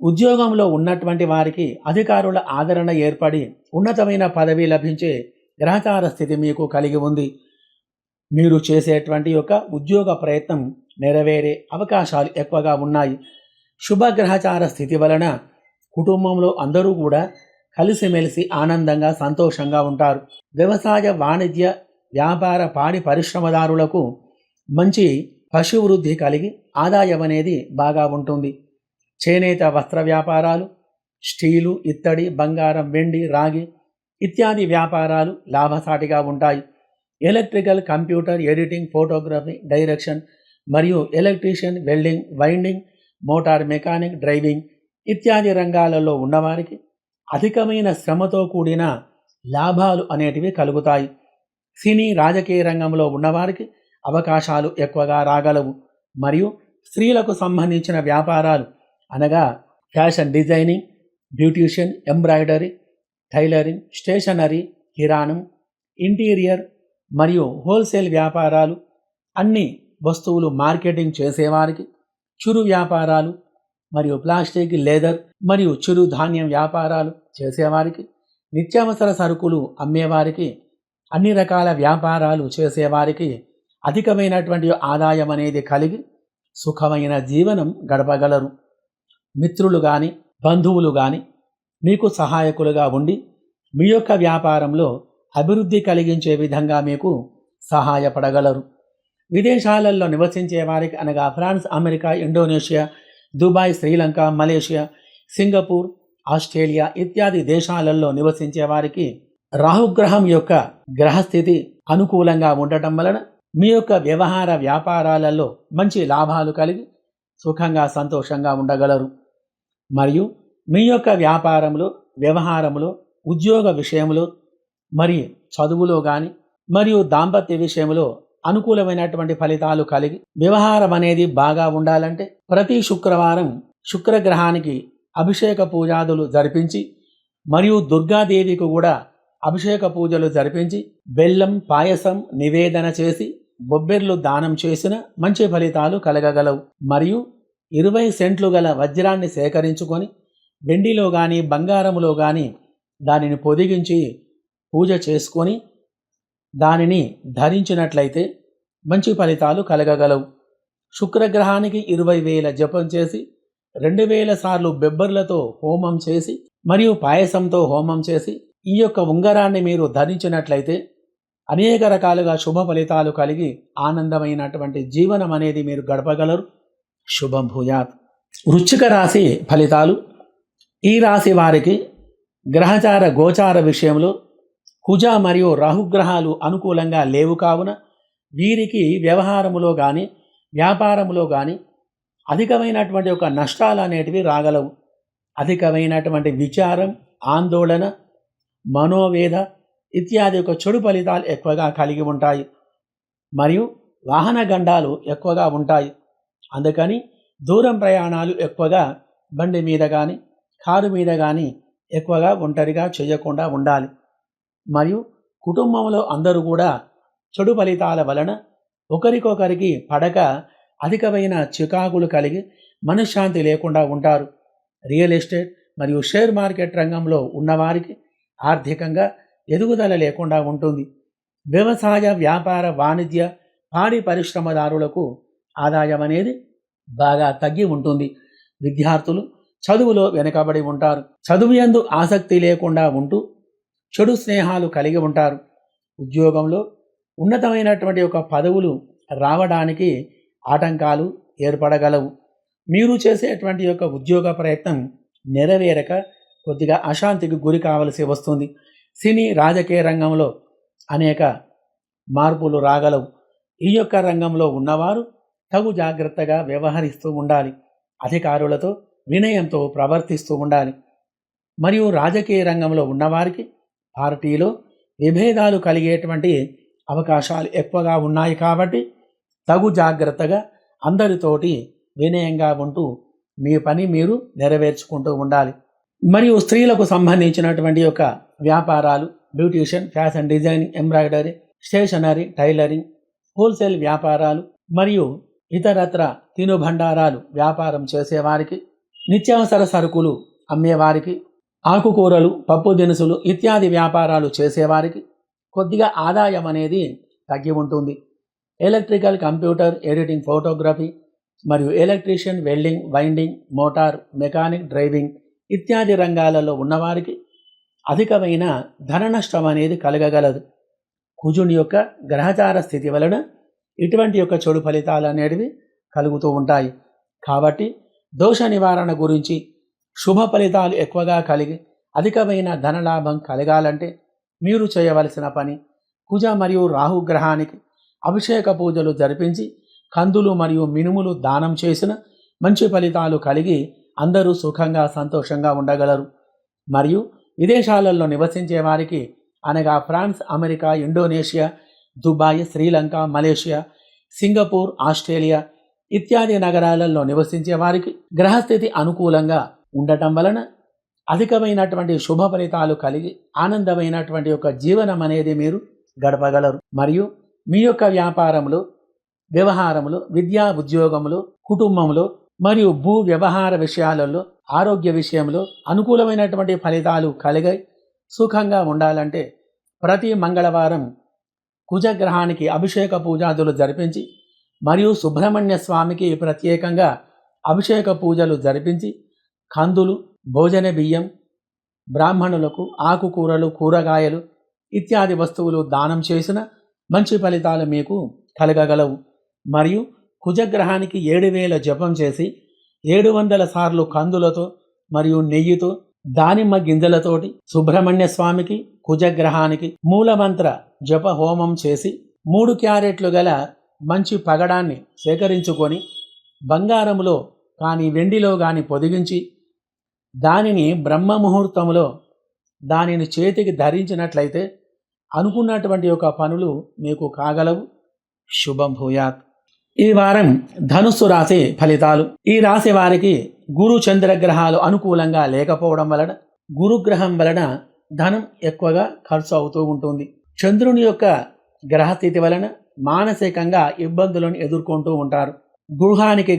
ఉద్యోగంలో ఉన్నటువంటి వారికి అధికారుల ఆదరణ ఏర్పడి ఉన్నతమైన పదవి లభించే గ్రహచార స్థితి మీకు కలిగి ఉంది. మీరు చేసేటువంటి యొక్క ఉద్యోగ ప్రయత్నం నెరవేరే అవకాశాలు ఎక్కువగా ఉన్నాయి. శుభగ్రహచార స్థితి వలన కుటుంబంలో అందరూ కూడా కలిసిమెలిసి ఆనందంగా సంతోషంగా ఉంటారు. వ్యవసాయ, వాణిజ్య, వ్యాపార, పాడి పరిశ్రమదారులకు మంచి పశువృద్ధి కలిగి ఆదాయం అనేది బాగా ఉంటుంది. చేనేత వస్త్ర వ్యాపారాలు, స్టీలు, ఇత్తడి, బంగారం, వెండి, రాగి ఇత్యాది వ్యాపారాలు లాభసాటిగా ఉంటాయి. Electrical, computer, editing, photography, direction మరియు electrician, welding, winding, motor mechanic, driving ఇత్యాది రంగాలలో ఉన్నవారికి అధికమైన శ్రమతో కూడిన లాభాలు అనేటివి కలుగుతాయి. సినీ, రాజకీయ రంగంలో ఉన్నవారికి అవకాశాలు ఎక్కువగా రాగలవు. మరియు స్త్రీలకు సంబంధించిన వ్యాపారాలు అనగా fashion designing, beautician, embroidery, tailoring, stationery, కిరాణం, ఇంటీరియర్ మరియు హోల్సేల్ వ్యాపారాలు, అన్ని వస్తువులు మార్కెటింగ్ చేసేవారికి, చిరు వ్యాపారాలు మరియు ప్లాస్టిక్, లెదర్ మరియు చిరు ధాన్యం వ్యాపారాలు చేసేవారికి, నిత్యావసర సరుకులు అమ్మేవారికి, అన్ని రకాల వ్యాపారాలు చేసేవారికి అధికమైనటువంటి ఆదాయం అనేది కలిగి సుఖమైన జీవనం గడపగలరు. మిత్రులు కానీ, బంధువులు కానీ మీకు సహాయకులుగా ఉండి మీ యొక్క వ్యాపారంలో అభివృద్ధి కలిగించే విధంగా మీకు సహాయపడగలరు. విదేశాలలో నివసించే వారికి అనగా France, America, Indonesia, Dubai, Sri Lanka, Malaysia, Singapore, Australia ఇత్యాది దేశాలలో నివసించే వారికి రాహుగ్రహం యొక్క గ్రహస్థితి అనుకూలంగా ఉండటం వలన మీ యొక్క వ్యవహార వ్యాపారాలలో మంచి లాభాలు కలిగి సుఖంగా సంతోషంగా ఉండగలరు. మరియు మీ యొక్క వ్యాపారంలో, వ్యవహారంలో, ఉద్యోగ విషయంలో, మరియు చదువులో కానీ మరియు దాంపత్య విషయంలో అనుకూలమైనటువంటి ఫలితాలు కలిగి వ్యవహారం అనేది బాగా ఉండాలంటే ప్రతి శుక్రవారం శుక్రగ్రహానికి అభిషేక పూజాదులు జరిపించి మరియు దుర్గాదేవికి కూడా అభిషేక పూజలు జరిపించి బెల్లం పాయసం నివేదన చేసి బొబ్బెర్లు దానం చేసిన మంచి ఫలితాలు కలగగలవు. మరియు 20 సెంట్లు గల వజ్రాన్ని సేకరించుకొని వెండిలో కానీ బంగారములో కానీ దానిని పొదిగించి పూజ చేసుకొని దానిని ధరించినట్లయితే మంచి ఫలితాలు కలగగలవు. శుక్రగ్రహానికి 20,000 జపం చేసి 2,000 సార్లు బెబ్బర్లతో హోమం చేసి మరియు పాయసంతో హోమం చేసి ఈ యొక్క ఉంగరాన్ని మీరు ధరించినట్లయితే అనేక రకాలుగా శుభ ఫలితాలు కలిగి ఆనందమైనటువంటి జీవనం అనేది మీరు గడపగలరు. శుభం భూయాత్. వృశ్చిక రాశి ఫలితాలు. ఈ రాశి వారికి గ్రహచార గోచార విషయంలో కుజ మరియు రాహుగ్రహాలు అనుకూలంగా లేవు కావున వీరికి వ్యవహారములో కానీ వ్యాపారములో కానీ అధికమైనటువంటి ఒక నష్టాలు అనేటివి రాగలవు. అధికమైనటువంటి విచారం, ఆందోళన, మనోవేద ఇత్యాది యొక్క చెడు ఫలితాలు ఎక్కువగా కలిగి ఉంటాయి. మరియు వాహన గండాలు ఎక్కువగా ఉంటాయి. అందుకని దూరం ప్రయాణాలు ఎక్కువగా బండి మీద కానీ కారు మీద కానీ ఎక్కువగా ఒంటరిగా చేయకుండా ఉండాలి. మరియు కుటుంబంలో అందరూ కూడా చెడు ఫలితాల వలన ఒకరికొకరికి పడక అధికమైన చికాకులు కలిగి మనశ్శాంతి లేకుండా ఉంటారు. రియల్ ఎస్టేట్ మరియు షేర్ మార్కెట్ రంగంలో ఉన్నవారికి ఆర్థికంగా ఎదుగుదల లేకుండా ఉంటుంది. వ్యవసాయ, వ్యాపార, వాణిజ్య, పాడి పరిశ్రమదారులకు ఆదాయం అనేది బాగా తగ్గి ఉంటుంది. విద్యార్థులు చదువులో వెనుకబడి ఉంటారు. చదువు యందు ఆసక్తి లేకుండా ఉంటూ చెడు స్నేహాలు కలిగి ఉంటారు. ఉద్యోగంలో ఉన్నతమైనటువంటి ఒక పదవులు రావడానికి ఆటంకాలు ఏర్పడగలవు. మీరు చేసేటువంటి యొక్క ఉద్యోగ ప్రయత్నం నెరవేరక కొద్దిగా అశాంతికి గురి కావలసి వస్తుంది. సినీ రాజకీయ రంగంలో అనేక మార్పులు రాగలవు. ఈ యొక్క రంగంలో ఉన్నవారు తగు జాగ్రత్తగా వ్యవహరిస్తూ ఉండాలి. అధికారులతో వినయంతో ప్రవర్తిస్తూ ఉండాలి. మరియు రాజకీయ రంగంలో ఉన్నవారికి పార్టీలో విభేదాలు కలిగేటువంటి అవకాశాలు ఎక్కువగా ఉన్నాయి కాబట్టి తగు జాగ్రత్తగా అందరితోటి వినయంగా ఉంటూ మీ పని మీరు నెరవేర్చుకుంటూ ఉండాలి. మరియు స్త్రీలకు సంబంధించినటువంటి యొక్క వ్యాపారాలు, beautician, fashion designing, embroidery, stationery, tailoring, wholesale వ్యాపారాలు మరియు ఇతరత్ర తినుబండారాలు వ్యాపారం చేసేవారికి, నిత్యావసర సరుకులు అమ్మేవారికి, ఆకుకూరలు, పప్పు దినుసులు ఇత్యాది వ్యాపారాలు చేసేవారికి కొద్దిగా ఆదాయం అనేది తగ్గి ఉంటుంది. ఎలక్ట్రికల్, కంప్యూటర్, ఎడిటింగ్, ఫోటోగ్రఫీ మరియు electrician, welding, winding, motor, mechanic, driving ఇత్యాది రంగాలలో ఉన్నవారికి అధికమైన ధన నష్టం అనేది కలగగలదు. కుజుని యొక్క గ్రహచార స్థితి వలన ఇటువంటి యొక్క చెడు ఫలితాలు అనేటివి కలుగుతూ ఉంటాయి. కాబట్టి దోష నివారణ గురించి శుభ ఫలితాలు ఎక్కువగా కలిగి అధికమైన ధనలాభం కలగాలంటే మీరు చేయవలసిన పని కుజ మరియు రాహు గ్రహానికి అభిషేక పూజలు జరిపించి కందులు మరియు మినుములు దానం చేసిన మంచి ఫలితాలు కలిగి అందరూ సుఖంగా సంతోషంగా ఉండగలరు. మరియు విదేశాలలో నివసించే వారికి అనగా France, America, Indonesia, Dubai, Sri Lanka, Malaysia, Singapore, Australia ఇత్యాది నగరాలలో నివసించే వారికి గ్రహస్థితి అనుకూలంగా ఉండటం వలన అధికమైనటువంటి శుభ ఫలితాలు కలిగి ఆనందమైనటువంటి యొక్క జీవనం అనేది మీరు గడపగలరు. మరియు మీ యొక్క వ్యాపారంలో, వ్యవహారంలో, విద్యా ఉద్యోగంలో, కుటుంబంలో మరియు భూ వ్యవహార విషయాలలో, ఆరోగ్య విషయంలో అనుకూలమైనటువంటి ఫలితాలు కలిగి సుఖంగా ఉండాలంటే ప్రతి మంగళవారం కుజగ్రహానికి అభిషేక పూజాదులు జరిపించి మరియు సుబ్రహ్మణ్య స్వామికి ప్రత్యేకంగా అభిషేక పూజలు జరిపించి కందులు, భోజన బియ్యం, బ్రాహ్మణులకు ఆకుకూరలు, కూరగాయలు ఇత్యాది వస్తువులు దానం చేసిన మంచి ఫలితాలు మీకు కలగగలవు. మరియు కుజగ్రహానికి 7,000 జపం చేసి 700 సార్లు కందులతో మరియు నెయ్యితో, దానిమ్మ గింజలతోటి సుబ్రహ్మణ్య స్వామికి, కుజగ్రహానికి మూలమంత్ర జప హోమం చేసి 3 క్యారెట్లు గల మంచి పగడాన్ని సేకరించుకొని బంగారములో కానీ వెండిలో కానీ పొదిగించి దానిని బ్రహ్మ ముహూర్తంలో దానిని చేతికి ధరించినట్లయితే అనుకున్నటువంటి ఒక పనులు మీకు కాగలవు. శుభం భూయాత్. ఈ వారం ధనుస్సు రాశి ఫలితాలు. ఈ రాశి వారికి గురు చంద్రగ్రహాలు అనుకూలంగా లేకపోవడం వలన గురుగ్రహం వలన ధనం ఎక్కువగా ఖర్చు అవుతూ ఉంటుంది. చంద్రుని యొక్క గ్రహస్థితి వలన మానసికంగా ఇబ్బందులను ఎదుర్కొంటూ ఉంటారు. గృహానికి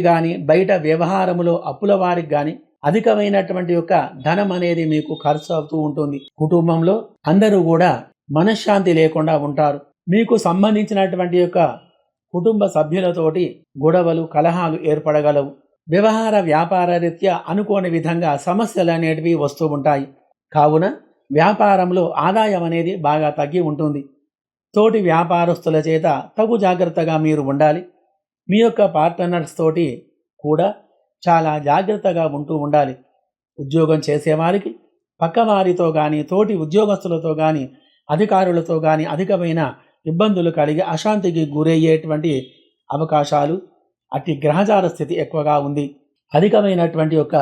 కానీ బయట వ్యవహారములో అప్పుల వారికి కానీ అధికమైనటువంటి యొక్క ధనం అనేది మీకు ఖర్చు అవుతూ ఉంటుంది. కుటుంబంలో అందరూ కూడా మనశ్శాంతి లేకుండా ఉంటారు. మీకు సంబంధించినటువంటి యొక్క కుటుంబ సభ్యులతోటి గొడవలు కలహాలు ఏర్పడగలవు. వ్యవహార వ్యాపార రీత్యా అనుకోని విధంగా సమస్యలు అనేటివి వస్తూ ఉంటాయి. కావున వ్యాపారంలో ఆదాయం అనేది బాగా తగ్గి ఉంటుంది. తోటి వ్యాపారస్తుల చేత తగు జాగ్రత్తగా మీరు ఉండాలి. మీ యొక్క పార్ట్నర్స్ తోటి కూడా చాలా జాగ్రత్తగా ఉంటూ ఉండాలి. ఉద్యోగం చేసేవారికి పక్కవారితో కానీ తోటి ఉద్యోగస్తులతో కానీ అధికారులతో కానీ అధికమైన ఇబ్బందులు కలిగి అశాంతికి గురయ్యేటువంటి అవకాశాలు, అట్టి గ్రహచార స్థితి ఎక్కువగా ఉంది. అధికమైనటువంటి యొక్క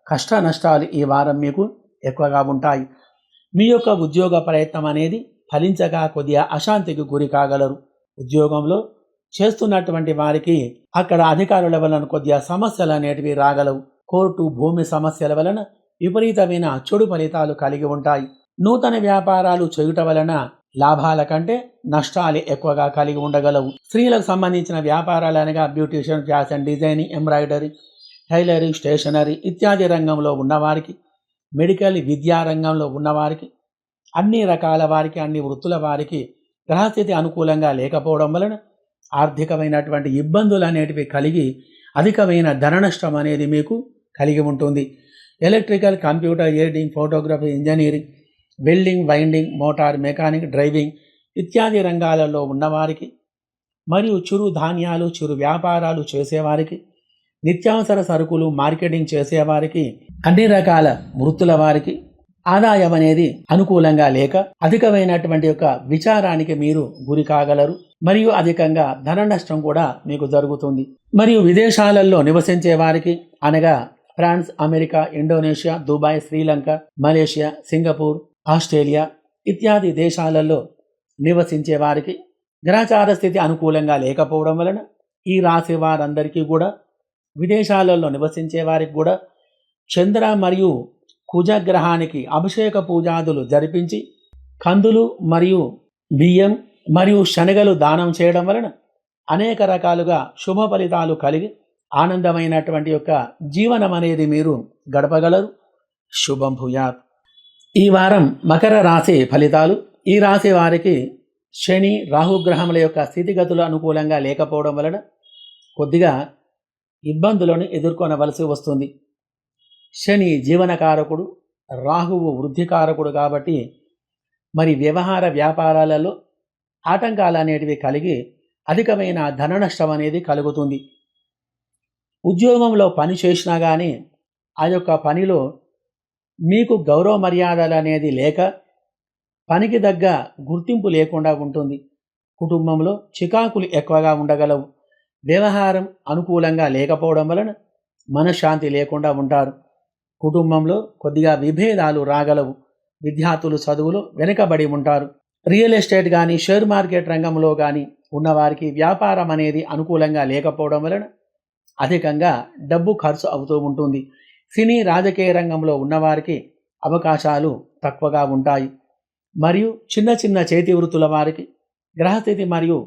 కష్ట నష్టాలు ఈ వారం మీకు ఎక్కువగా ఉంటాయి. మీ యొక్క ఉద్యోగ ప్రయత్నం అనేది ఫలించక కొద్దిగా అశాంతికి గురి కాగలరు. ఉద్యోగంలో చేస్తున్నటువంటి వారికి అక్కడ అధికారుల వలన కొద్దిగా సమస్యలు అనేటివి రాగలవు. కోర్టు భూమి సమస్యల వలన విపరీతమైన చెడు ఫలితాలు కలిగి ఉంటాయి. నూతన వ్యాపారాలు చేయుట వలన లాభాల కంటే నష్టాలు ఎక్కువగా కలిగి ఉండగలవు. స్త్రీలకు సంబంధించిన వ్యాపారాలు అనగా beautician, fashion designing, embroidery, tailoring, stationery ఇత్యాది రంగంలో ఉన్నవారికి, మెడికల్ విద్యా రంగంలో ఉన్నవారికి, అన్ని రకాల వారికి, అన్ని వృత్తుల వారికి గ్రహస్థితి అనుకూలంగా లేకపోవడం వలన ఆర్థికమైనటువంటి ఇబ్బందులు అనేటివి కలిగి అధికమైన ధన నష్టం అనేది మీకు కలిగి ఉంటుంది. Electrical, computer, editing, photography, engineering, welding, winding, motor mechanic, driving ఇత్యాది రంగాలలో ఉన్నవారికి మరియు చిరు ధాన్యాలు, చిరు వ్యాపారాలు చేసేవారికి, నిత్యావసర సరుకులు మార్కెటింగ్ చేసేవారికి, అన్ని రకాల వృత్తుల వారికి ఆదాయం అనేది అనుకూలంగా లేక అధికమైనటువంటి యొక్క విచారానికి మీరు గురి కాగలరు. మరియు అధికంగా ధన నష్టం కూడా మీకు జరుగుతుంది. మరియు విదేశాలలో నివసించే వారికి అనగా France, America, Indonesia, Dubai, Sri Lanka, Malaysia, Singapore, Australia ఇత్యాది దేశాలలో నివసించే వారికి గ్రహచార స్థితి అనుకూలంగా లేకపోవడం వలన ఈ రాశి వారందరికీ కూడా విదేశాలలో నివసించే వారికి కూడా చంద్ర మరియు కుజగ్రహానికి అభిషేక పూజాదులు జరిపించి కందులు మరియు బియ్యం మరియు శనగలు దానం చేయడం వలన అనేక రకాలుగా శుభ ఫలితాలు కలిగి ఆనందమైనటువంటి యొక్క జీవనం అనేది మీరు గడపగలరు. శుభం భూయాత్. ఈ వారం మకర రాశి ఫలితాలు. ఈ రాశి వారికి శని రాహుగ్రహముల యొక్క స్థితిగతులు అనుకూలంగా లేకపోవడం వలన కొద్దిగా ఇబ్బందులను ఎదుర్కొనవలసి వస్తుంది. శని జీవనకారకుడు, రాహువు వృద్ధికారకుడు కాబట్టి మరి వ్యవహార వ్యాపారాలలో ఆటంకాలు అనేటివి కలిగి అధికమైన ధన నష్టం అనేది కలుగుతుంది. ఉద్యోగంలో పని చేసినా కానీ ఆ యొక్క పనిలో మీకు గౌరవ మర్యాదలు అనేది లేక పనికి తగ్గ గుర్తింపు లేకుండా ఉంటుంది. కుటుంబంలో చికాకులు ఎక్కువగా ఉండగలవు. వ్యవహారం అనుకూలంగా లేకపోవడం వలన మనశ్శాంతి లేకుండా ఉంటారు. కుటుంబంలో కొద్దిగా విభేదాలు రాగలవు. విద్యార్థులు చదువులో వెనుకబడి ఉంటారు. రియల్ ఎస్టేట్ కానీ షేర్ మార్కెట్ రంగంలో కానీ ఉన్నవారికి వ్యాపారం అనేది అనుకూలంగా లేకపోవడం వలన అధికంగా డబ్బు ఖర్చు అవుతూ ఉంటుంది. సినీ రాజకీయ రంగంలో ఉన్నవారికి అవకాశాలు తక్కువగా ఉంటాయి. మరియు చిన్న చిన్న చేతి వృత్తుల వారికి గ్రహస్థితి మరియు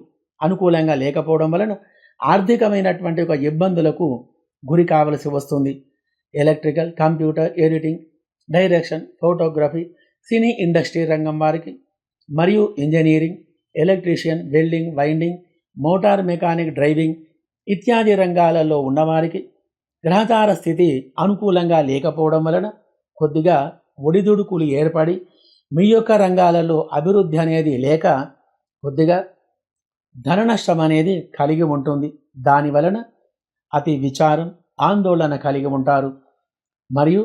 అనుకూలంగా లేకపోవడం వలన ఆర్థికమైనటువంటి ఒక ఇబ్బందులకు గురి కావలసి వస్తుంది. Electrical, computer, editing, direction, photography, cine industry రంగం వారికి మరియు engineering, electrician, welding, winding, motor mechanic, driving ఇత్యాది రంగాలలో ఉన్నవారికి గ్రహచార స్థితి అనుకూలంగా లేకపోవడం వలన కొద్దిగా ఒడిదుడుకులు ఏర్పడి మీ యొక్క రంగాలలో అభివృద్ధి అనేది లేక కొద్దిగా ధన నష్టం అనేది కలిగి ఉంటుంది. దానివలన అతి విచారం, ఆందోళన కలిగి ఉంటారు. మరియు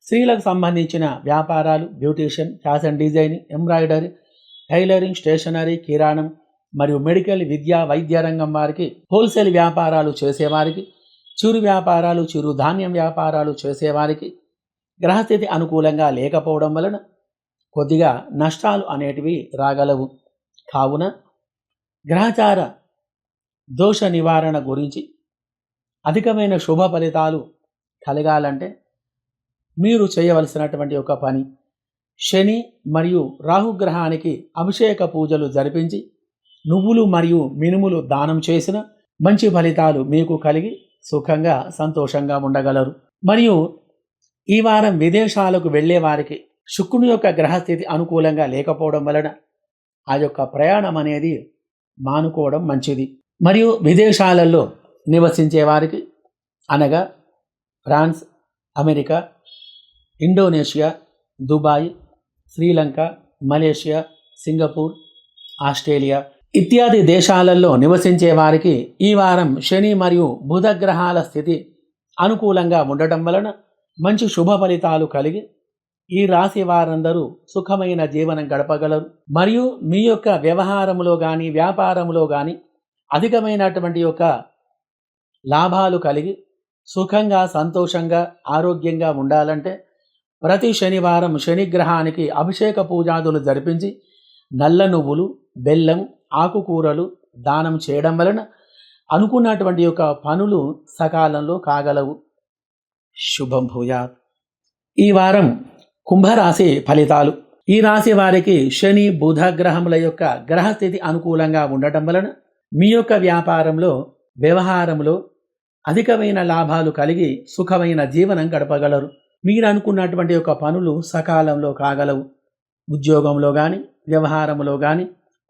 స్త్రీలకు సంబంధించిన వ్యాపారాలు, beautician, fashion designing, embroidery, tailoring, stationery, కిరాణం మరియు మెడికల్, విద్యా, వైద్య రంగం వారికి, హోల్సేల్ వ్యాపారాలు చేసేవారికి, చిరు వ్యాపారాలు, చిరు ధాన్యం వ్యాపారాలు చేసేవారికి గ్రహస్థితి అనుకూలంగా లేకపోవడం వలన కొద్దిగా నష్టాలు అనేటివి రాగలవు. కావున గ్రహచార దోష నివారణ గురించి అధికమైన శుభ ఫలితాలు కలగాలంటే మీరు చేయవలసినటువంటి ఒక పని, శని మరియు రాహుగ్రహానికి అభిషేక పూజలు జరిపించి నువ్వులు మరియు మినుములు దానం చేసిన మంచి ఫలితాలు మీకు కలిగి సుఖంగా సంతోషంగా ఉండగలరు. మరియు ఈ వారం విదేశాలకు వెళ్ళే వారికి శుక్రుని యొక్క గ్రహస్థితి అనుకూలంగా లేకపోవడం వలన ఆ యొక్క ప్రయాణం అనేది మానుకోవడం మంచిది. మరియు విదేశాలలో నివసించే వారికి అనగా France, America, Indonesia, Dubai, Sri Lanka, Malaysia, Singapore, Australia ఇత్యాది దేశాలలో నివసించే వారికి ఈ వారం శని మరియు బుధ గ్రహాల స్థితి అనుకూలంగా ఉండటం వలన మంచి శుభ ఫలితాలు కలిగి ఈ రాశి వారందరూ సుఖమైన జీవనం గడపగలరు. మరియు మీ యొక్క వ్యవహారములో కానీ వ్యాపారములో కానీ అధికమైనటువంటి యొక్క లాభాలు కలిగి సుఖంగా సంతోషంగా ఆరోగ్యంగా ఉండాలంటే ప్రతి శనివారం శనిగ్రహానికి అభిషేక పూజాదులు జరిపించి నల్ల నువ్వులు, బెల్లం, ఆకుకూరలు దానం చేయడం వలన అనుకున్నటువంటి యొక్క పనులు సకాలంలో కాగలవు. శుభం భూయాత్. ఈ వారం కుంభరాశి ఫలితాలు. ఈ రాశి వారికి శని బుధ గ్రహముల యొక్క గ్రహస్థితి అనుకూలంగా ఉండటం వలన మీ యొక్క వ్యాపారంలో వ్యవహారంలో అధికమైన లాభాలు కలిగి సుఖమైన జీవనం గడపగలరు. మీరు అనుకున్నటువంటి యొక్క పనులు సకాలంలో కాగలవు. ఉద్యోగంలో కానీ వ్యవహారంలో కానీ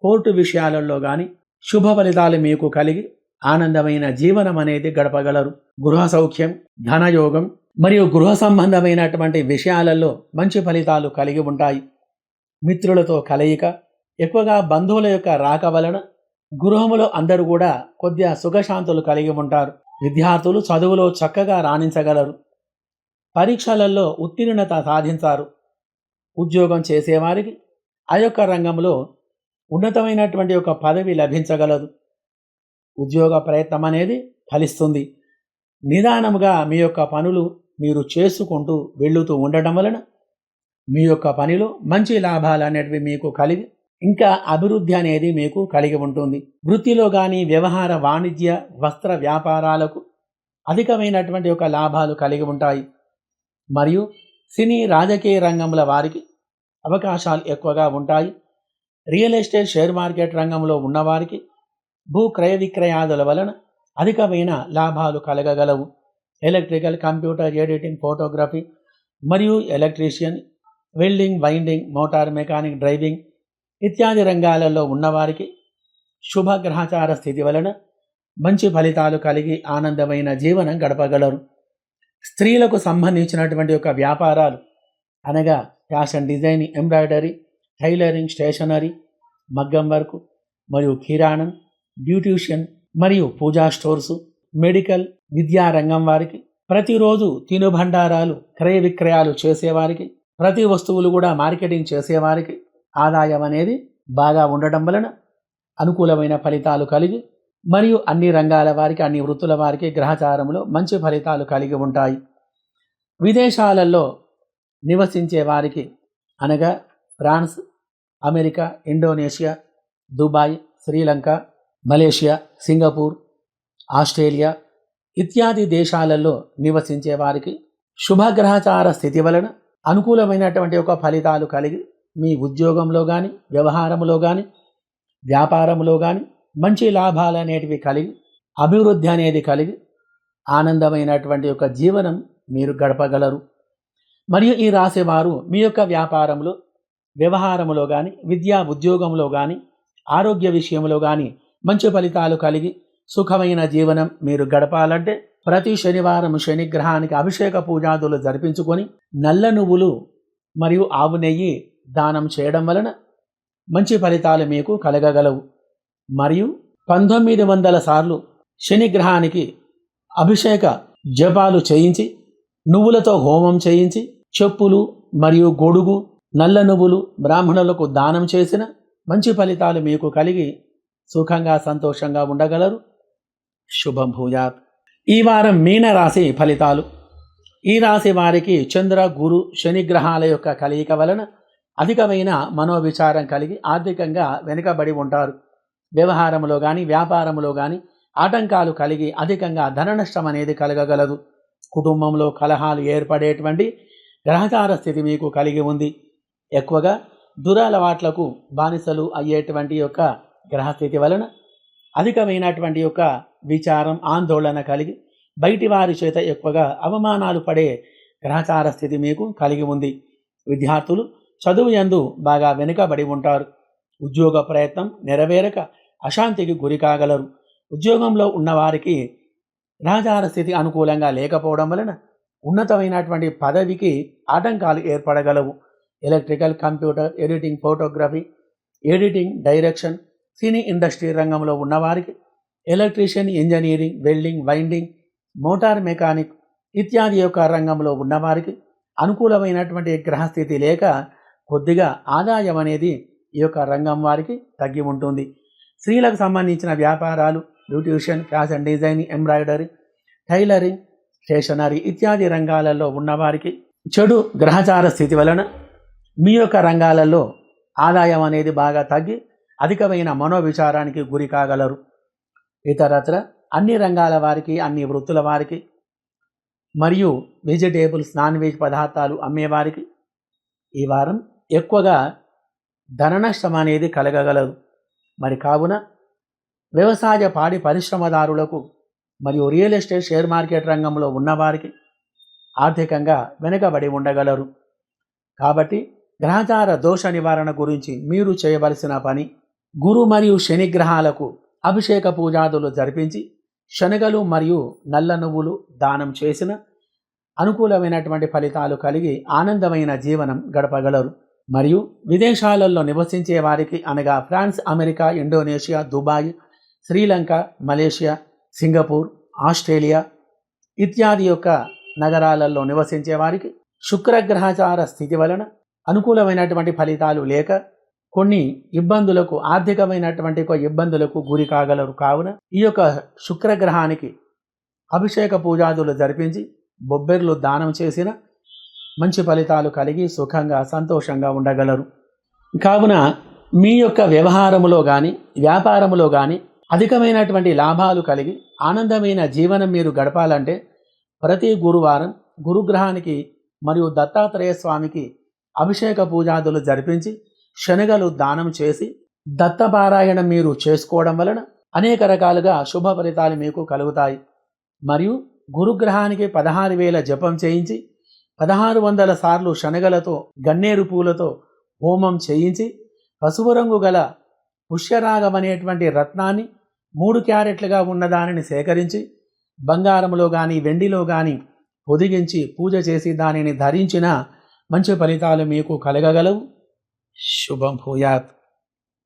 కోర్టు విషయాలలో కానీ శుభ ఫలితాలు మీకు కలిగి ఆనందమైన జీవనం అనేది గడపగలరు. గృహ సౌఖ్యం, ధనయోగం మరియు గృహ సంబంధమైనటువంటి విషయాలలో మంచి ఫలితాలు కలిగి ఉంటాయి. మిత్రులతో కలయిక, ఎక్కువగా బంధువుల యొక్క రాక వలన గృహములో అందరూ కూడా కొద్దిగా సుఖశాంతులు కలిగి ఉంటారు. విద్యార్థులు చదువులో చక్కగా రాణించగలరు. పరీక్షలలో ఉత్తీర్ణత సాధించారు. ఉద్యోగం చేసేవారికి ఆ యొక్క రంగంలో ఉన్నతమైనటువంటి ఒక పదవి లభించగలదు. ఉద్యోగ ప్రయత్నం అనేది ఫలిస్తుంది. నిదానముగా మీ యొక్క పనులు మీరు చేసుకుంటూ వెళుతూ ఉండటం వలన మీ యొక్క పనిలో మంచి లాభాలు అనేటివి మీకు కలిగి ఇంకా అభివృద్ధి అనేది మీకు కలిగి ఉంటుంది. వృత్తిలో కానీ వ్యవహార, వాణిజ్య, వస్త్ర వ్యాపారాలకు అధికమైనటువంటి ఒక లాభాలు కలిగి ఉంటాయి. మరియు సినీ, రాజకీయ రంగంలో వారికి అవకాశాలు ఎక్కువగా ఉంటాయి. రియల్ ఎస్టేట్, షేర్ మార్కెట్ రంగంలో ఉన్నవారికి భూ క్రయ విక్రయాదుల వలన అధికమైన లాభాలు కలగగలవు. ఎలక్ట్రికల్, కంప్యూటర్, ఎడిటింగ్, ఫోటోగ్రఫీ మరియు electrician, welding, winding, motor mechanic, driving ఇత్యాది రంగాలలో ఉన్నవారికి శుభగ్రహచార స్థితి వలన మంచి ఫలితాలు కలిగి ఆనందమైన జీవనం గడపగలరు. స్త్రీలకు సంబంధించినటువంటి యొక్క వ్యాపారాలు అనగా fashion designing, embroidery, tailoring, stationery, మగ్గం వర్క్ మరియు కిరాణం, బ్యూటీషియన్ మరియు పూజా స్టోర్సు, మెడికల్, విద్యా రంగం వారికి, ప్రతిరోజు తినుబండారాలు క్రయ విక్రయాలు చేసేవారికి, ప్రతి వస్తువులు కూడా మార్కెటింగ్ చేసేవారికి ఆదాయం అనేది బాగా ఉండటం వలన అనుకూలమైన ఫలితాలు కలిగి మరియు అన్ని రంగాల వారికి, అన్ని వృత్తుల వారికి గ్రహచారంలో మంచి ఫలితాలు కలిగి ఉంటాయి. విదేశాలలో నివసించే వారికి అనగా France, America, Indonesia, Dubai, Sri Lanka, Malaysia, Singapore, Australia ఇత్యాది దేశాలలో నివసించే వారికి శుభగ్రహచార స్థితి వలన అనుకూలమైనటువంటి ఒక ఫలితాలు కలిగి మీ ఉద్యోగంలో కానీ వ్యవహారంలో కానీ వ్యాపారంలో కానీ మంచి లాభాలు అనేటివి కలిగి అభివృద్ధి అనేది కలిగి ఆనందమైనటువంటి ఒక జీవనం మీరు గడపగలరు. మరియు ఈ రాసేవారు మీ యొక్క వ్యాపారంలో వ్యవహారంలో కానీ విద్యా ఉద్యోగంలో కానీ ఆరోగ్య విషయంలో కానీ మంచి ఫలితాలు కలిగి సుఖమైన జీవనం మీరు గడపాలంటే ప్రతి శనివారం శనిగ్రహానికి అభిషేక పూజాదులు జరిపించుకొని నల్ల నువ్వులు మరియు ఆవు నెయ్యి దానం చేయడం వలన మంచి ఫలితాలు మీకు కలగగలవు. మరియు 1900 సార్లు శనిగ్రహానికి అభిషేక జపాలు చేయించి నువ్వులతో హోమం చేయించి చెప్పులు మరియు గొడుగు, నల్ల నువ్వులు బ్రాహ్మణులకు దానం చేసిన మంచి ఫలితాలు మీకు కలిగి సుఖంగా సంతోషంగా ఉండగలరు. శుభం భూయాత్. ఈ వారం మీన రాశి ఫలితాలు. ఈ రాశి వారికి చంద్ర గురు శని గ్రహాల యొక్క కలయిక వలన అధికమైన మనోవిచారం కలిగి ఆర్థికంగా వెనుకబడి ఉంటారు. వ్యవహారంలో కానీ వ్యాపారంలో కానీ ఆటంకాలు కలిగి అధికంగా ధన నష్టం అనేది కలగగలదు. కుటుంబంలో కలహాలు ఏర్పడేటువంటి గ్రహచార స్థితి మీకు కలిగి ఉంది. ఎక్కువగా దురలవాట్లకు బానిసలు అయ్యేటువంటి యొక్క గ్రహస్థితి వలన అధికమైనటువంటి యొక్క విచారం ఆందోళన కలిగి బయటి వారి చేత ఎక్కువగా అవమానాలు పడే గ్రహచార స్థితి మీకు కలిగి ఉంది. విద్యార్థులు చదువు యందు బాగా వెనుకబడి ఉంటారు. ఉద్యోగ ప్రయత్నం నెరవేరక అశాంతికి గురి కాగలరు. ఉద్యోగంలో ఉన్నవారికి గ్రహచార స్థితి అనుకూలంగా లేకపోవడం వలన ఉన్నతమైనటువంటి పదవికి ఆటంకాలు ఏర్పడగలవు. Electrical, computer, editing, photography, editing, direction, cine industry రంగంలో ఉన్నవారికి, electrician, engineering, welding, winding, motor mechanic ఇత్యాది యొక్క రంగంలో ఉన్నవారికి అనుకూలమైనటువంటి గ్రహస్థితి లేక కొద్దిగా ఆదాయం అనేది ఈ యొక్క రంగం వారికి తగ్గి ఉంటుంది. స్త్రీలకు సంబంధించిన వ్యాపారాలు, beautician, fashion designing, embroidery, tailoring, stationery ఇత్యాది రంగాలలో ఉన్నవారికి చెడు గ్రహచార స్థితి వలన మీ యొక్క రంగాలలో ఆదాయం అనేది బాగా తగ్గి అధికమైన మనోవిచారానికి గురి కాగలరు. ఇతరత్ర అన్ని రంగాల వారికి, అన్ని వృత్తుల వారికి మరియు వెజిటేబుల్స్, నాన్ వెజ్ పదార్థాలు అమ్మేవారికి ఈ వారం ఎక్కువగా ధన నష్టం అనేది కలగగలదు. మరి కావున వ్యవసాయ పాడి పరిశ్రమదారులకు మరియు రియల్ ఎస్టేట్, షేర్ మార్కెట్ రంగంలో ఉన్నవారికి ఆర్థికంగా వెనుకబడి ఉండగలరు. కాబట్టి గ్రహచార దోష నివారణ గురించి మీరు చేయవలసిన పని, గురు మరియు శని గ్రహాలకు అభిషేక పూజాదులు జరిపించి శనగలు మరియు నల్ల నువ్వులు దానం చేసిన అనుకూలమైనటువంటి ఫలితాలు కలిగి ఆనందమైన జీవనం గడపగలరు. మరియు విదేశాలలో నివసించే వారికి అనగా France, America, Indonesia, Dubai, Sri Lanka, Malaysia, Singapore, Australia ఇత్యాది యొక్క నగరాలలో నివసించే వారికి శుక్రగ్రహచార స్థితి వలన అనుకూలమైనటువంటి ఫలితాలు లేక కొన్ని ఇబ్బందులకు, ఆర్థికమైనటువంటి ఇబ్బందులకు గురి కాగలరు. కావున ఈ యొక్క శుక్రగ్రహానికి అభిషేక పూజాదులు జరిపించి బొబ్బెర్లు దానం చేసిన మంచి ఫలితాలు కలిగి సుఖంగా సంతోషంగా ఉండగలరు. కావున మీ యొక్క వ్యవహారములో కానీ వ్యాపారములో కానీ అధికమైనటువంటి లాభాలు కలిగి ఆనందమైన జీవనం మీరు గడపాలంటే ప్రతి గురువారం గురుగ్రహానికి మరియు దత్తాత్రేయ స్వామికి అభిషేక పూజాదులు జరిపించి శనగలు దానం చేసి దత్తపారాయణం మీరు చేసుకోవడం వలన అనేక రకాలుగా శుభ ఫలితాలు మీకు కలుగుతాయి. మరియు గురుగ్రహానికి 16,000 జపం చేయించి 1600 సార్లు శనగలతో, గన్నేరు పూలతో హోమం చేయించి పసుపు రంగు గల పుష్యరాగం అనేటువంటి రత్నాన్ని 3 క్యారెట్లుగా ఉన్నదానిని సేకరించి బంగారంలో కానీ వెండిలో కానీ పొదిగించి పూజ చేసి దానిని ధరించిన మంచి ఫలితాలు మీకు కలగగలవు. శుభం భూయాత్.